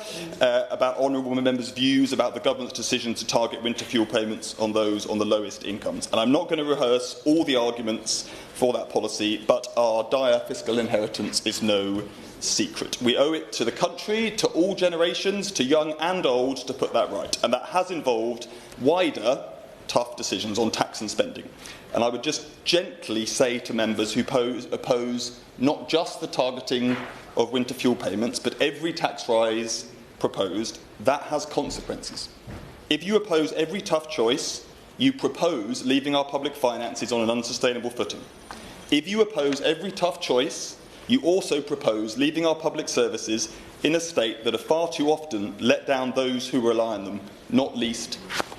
about Honourable Members' views about the Government's decision to target winter fuel payments on those on the lowest incomes. And I'm not going to rehearse all the arguments for that policy, but our dire fiscal inheritance is no secret. We owe it to the country, to all generations, to young and old, to put that right. And that has involved wider, tough decisions on tax and spending. And I would just gently say to members who oppose not just the targeting of winter fuel payments, but every tax rise proposed, that has consequences. If you oppose every tough choice, you propose leaving our public finances on an unsustainable footing. If you oppose every tough choice, you also propose leaving our public services in a state that are far too often let down those who rely on them, not least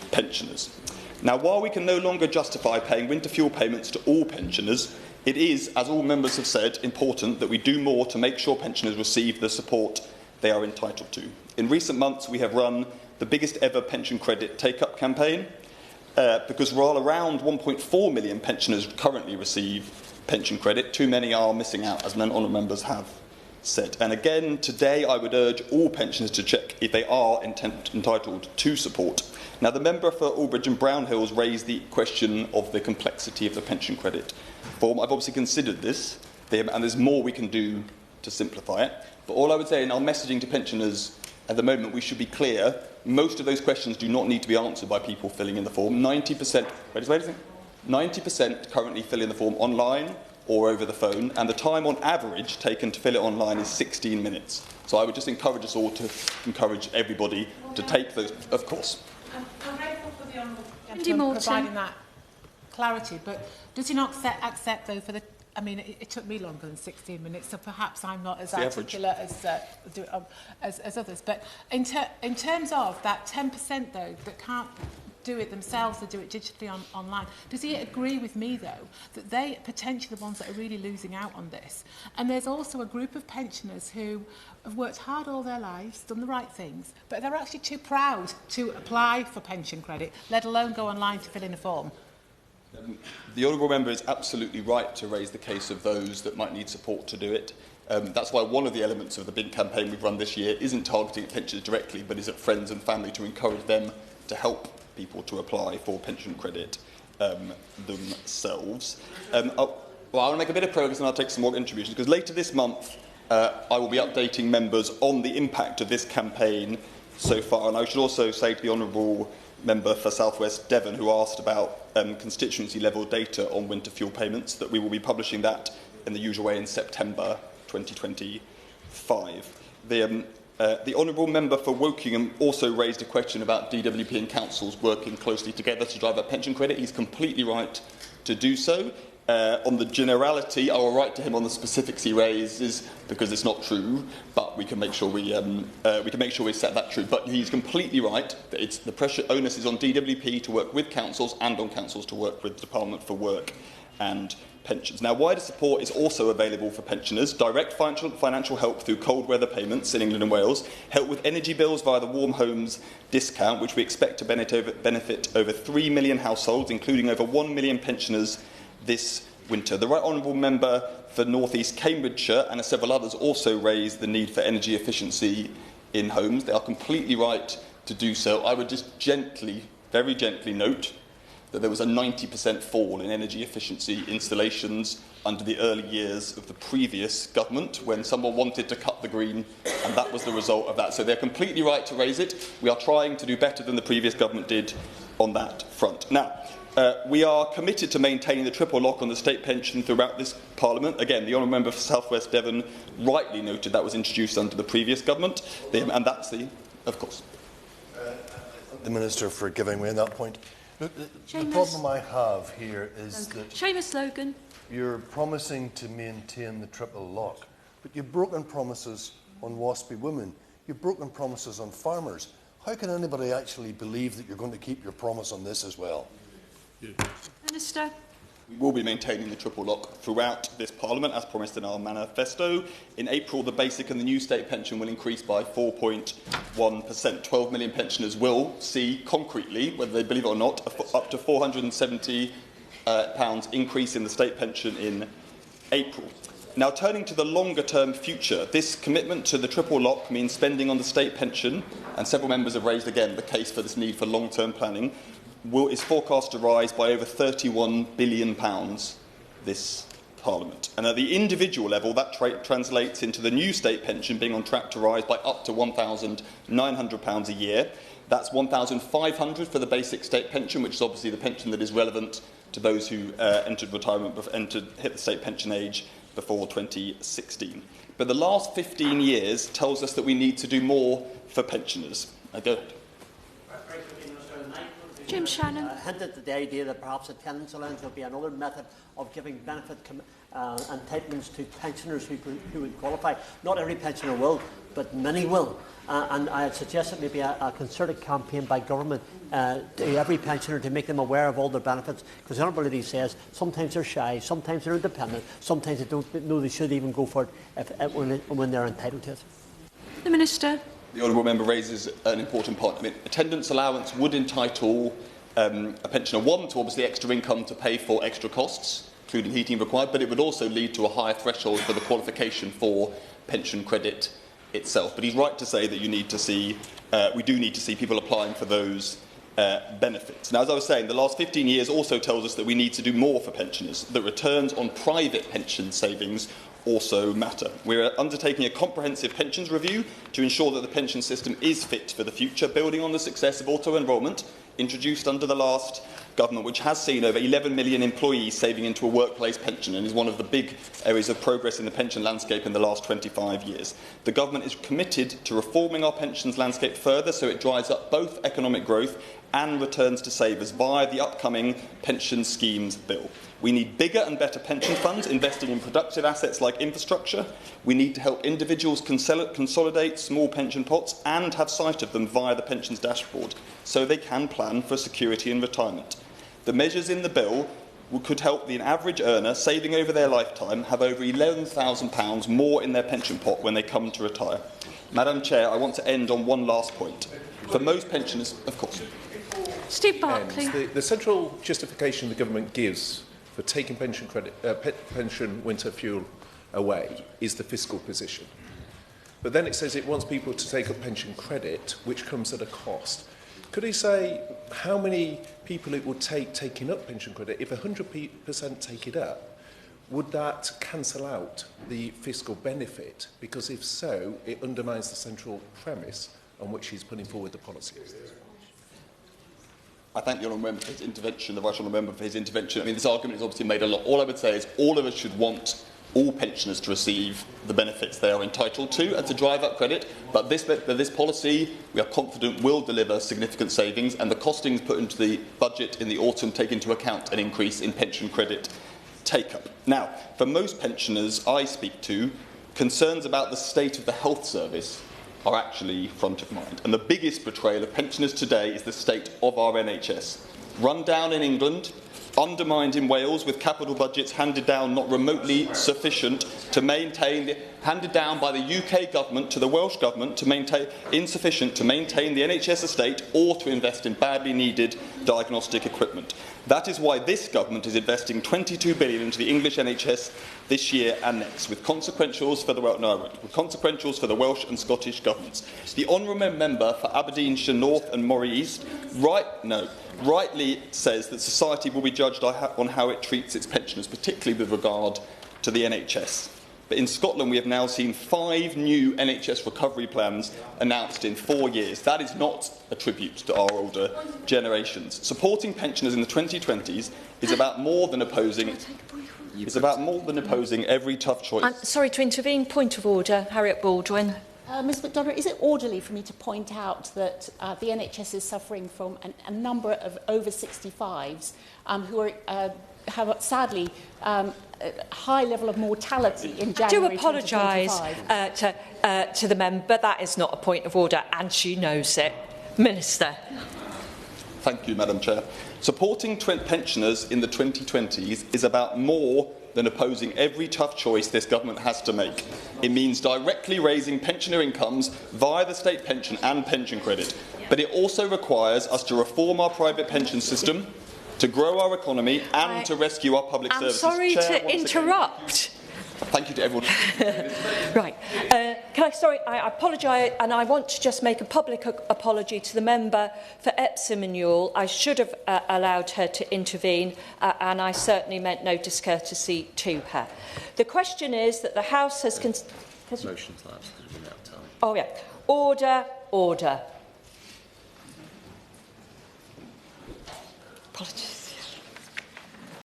pensioners. Now, while we can no longer justify paying winter fuel payments to all pensioners, it is, as all members have said, important that we do more to make sure pensioners receive the support they are entitled to. In recent months, we have run the biggest ever pension credit take-up campaign because while around 1.4 million pensioners currently receive pension credit, too many are missing out, as honourable members have said. And again, today I would urge all pensioners to check if they are entitled to support. Now, the member for Aldbridge and Brownhills raised the question of the complexity of the pension credit form. I've obviously considered this, and there's more we can do to simplify it. But all I would say in our messaging to pensioners at the moment, we should be clear, most of those questions do not need to be answered by people filling in the form. 90% currently fill in the form online or over the phone, and the time on average taken to fill it online is 16 minutes. So I would just encourage us all to encourage everybody to take those, of course. I'm grateful for the Honourable Gentleman providing that clarity, but does he not accept, though, for the... I mean, it took me longer than 16 minutes, so perhaps I'm not as articulate as others. But in terms of that 10%, though, that can't do it themselves or do it digitally online, does he agree with me, though, that they are potentially the ones that are really losing out on this? And there's also a group of pensioners who have worked hard all their lives, done the right things, but they're actually too proud to apply for pension credit, let alone go online to fill in a form. The Honourable Member is absolutely right to raise the case of those that might need support to do it. That's why one of the elements of the big campaign we've run this year isn't targeting pensioners directly, but is at friends and family to encourage them to help people to apply for pension credit themselves. Well, I'll make a bit of progress and I'll take some more contributions, because later this month I will be updating members on the impact of this campaign so far. And I should also say to the Honourable Member for South West Devon, who asked about constituency level data on winter fuel payments, that we will be publishing that in the usual way in September 2025. The Honourable Member for Wokingham also raised a question about DWP and councils working closely together to drive up pension credit. He's completely right to do so. On the generality, I will write to him on the specifics he raises because it's not true, but we can make sure we set that true. But he's completely right that it's the pressure onus is on DWP to work with councils and on councils to work with the Department for Work and Pensions. Now, wider support is also available for pensioners. Direct financial help through cold weather payments in England and Wales, help with energy bills via the Warm Homes discount, which we expect to benefit over 3 million households, including over 1 million pensioners this winter. The Right Honourable Member for North East Cambridgeshire and several others also raised the need for energy efficiency in homes. They are completely right to do so, I would just gently, very gently note that there was a 90% fall in energy efficiency installations under the early years of the previous government when someone wanted to cut the green, and that was the result of that. So they're completely right to raise it. We are trying to do better than the previous government did on that front. Now, we are committed to maintaining the triple lock on the state pension throughout this Parliament. Again, the Honourable Member for South West Devon rightly noted that was introduced under the previous government, and that's the, of course. The Minister for giving way on that point. Look, the problem I have here is that Seamus Logan. You're promising to maintain the triple lock, but you've broken promises on waspy women. You've broken promises on farmers. How can anybody actually believe that you're going to keep your promise on this as well? Minister. We will be maintaining the triple lock throughout this Parliament, as promised in our manifesto. In April, the basic and the new state pension will increase by 4.1%. 12 million pensioners will see concretely, whether they believe it or not, up to £470 increase in the state pension in April. Now, turning to the longer-term future, this commitment to the triple lock means spending on the state pension, and several members have raised again the case for this need for long-term planning, is forecast to rise by over £31 billion this Parliament. And at the individual level, that translates into the new state pension being on track to rise by up to £1,900 a year. That's £1,500 for the basic state pension, which is obviously the pension that is relevant to those who entered retirement, hit the state pension age before 2016. But the last 15 years tells us that we need to do more for pensioners. Go ahead. Jim Shannon. Hinted at the idea that perhaps attendance allowance would be another method of giving benefit entitlements to pensioners who would qualify. Not every pensioner will, but many will. And I had suggested maybe a concerted campaign by government to every pensioner to make them aware of all their benefits, because the Honourable Lady says sometimes they're shy, sometimes they're independent, sometimes they don't know they should even go for it when they're entitled to it. The Minister. The Honourable Member raises an important point. I mean, attendance allowance would entitle a pensioner, one, to obviously extra income to pay for extra costs, including heating required, but it would also lead to a higher threshold for the qualification for pension credit itself. But he's right to say that you need to see, we do need to see people applying for those benefits. Now, as I was saying, the last 15 years also tells us that we need to do more for pensioners, that returns on private pension savings also matter. We're undertaking a comprehensive pensions review to ensure that the pension system is fit for the future, building on the success of auto-enrolment introduced under the last government, which has seen over 11 million employees saving into a workplace pension and is one of the big areas of progress in the pension landscape in the last 25 years. The government is committed to reforming our pensions landscape further so it drives up both economic growth and returns to savers via the upcoming pension schemes bill. We need bigger and better pension funds investing in productive assets like infrastructure. We need to help individuals consolidate small pension pots and have sight of them via the pensions dashboard so they can plan for security in retirement. The measures in the bill could help the average earner saving over their lifetime have over £11,000 more in their pension pot when they come to retire. Madam Chair, I want to end on one last point. For most pensioners, of course. Steve Barclay. The central justification the government gives for taking pension winter fuel away is the fiscal position. But then it says it wants people to take up pension credit, which comes at a cost. Could he say how many people it would take taking up pension credit? If 100% take it up, would that cancel out the fiscal benefit? Because if so, it undermines the central premise on which he's putting forward the policy. I thank the Honourable Member for his intervention, the Right Honourable Member for his intervention. I mean, this argument is obviously made a lot. All I would say is all of us should want all pensioners to receive the benefits they are entitled to and to drive up credit. But this policy, we are confident, will deliver significant savings, and the costings put into the budget in the autumn take into account an increase in pension credit take-up. Now, for most pensioners I speak to, concerns about the state of the health service are actually front of mind. And the biggest betrayal of pensioners today is the state of our NHS. Run down in England, undermined in Wales, with capital budgets handed down not remotely sufficient to maintain, handed down by the UK government to the Welsh government to maintain, insufficient to maintain the NHS estate or to invest in badly needed diagnostic equipment. That is why this government is investing £22 billion into the English NHS this year and next, with consequentials for the Welsh and Scottish governments. The honourable member for Aberdeenshire North and Moray East rightly says that society will be judged on how it treats its pensioners, particularly with regard to the NHS. But in Scotland, we have now seen 5 new NHS recovery plans announced in 4 years. That is not a tribute to our older generations. Supporting pensioners in the 2020s is about more than opposing. It's about more than opposing every tough choice. I'm sorry to intervene. Point of order, Harriet Baldwin. Ms McDonough, is it orderly for me to point out that the NHS is suffering from a number of over 65s who are, have sadly a high level of mortality in January? I do apologise to the member, but that is not a point of order, and she knows it. Minister. Thank you, Madam Chair. Supporting pensioners in the 2020s is about more than opposing every tough choice this government has to make. It means directly raising pensioner incomes via the state pension and pension credit. But it also requires us to reform our private pension system, to grow our economy and to rescue our public services. I'm sorry to interrupt. Thank you to everyone. Right. I apologise, and I want to just make a public apology to the member for Epsom and Ewell. I should have allowed her to intervene, and I certainly meant no discourtesy to her. The question is that the House has... Motion's lapsed. Oh, yeah. Order, order. Apologies.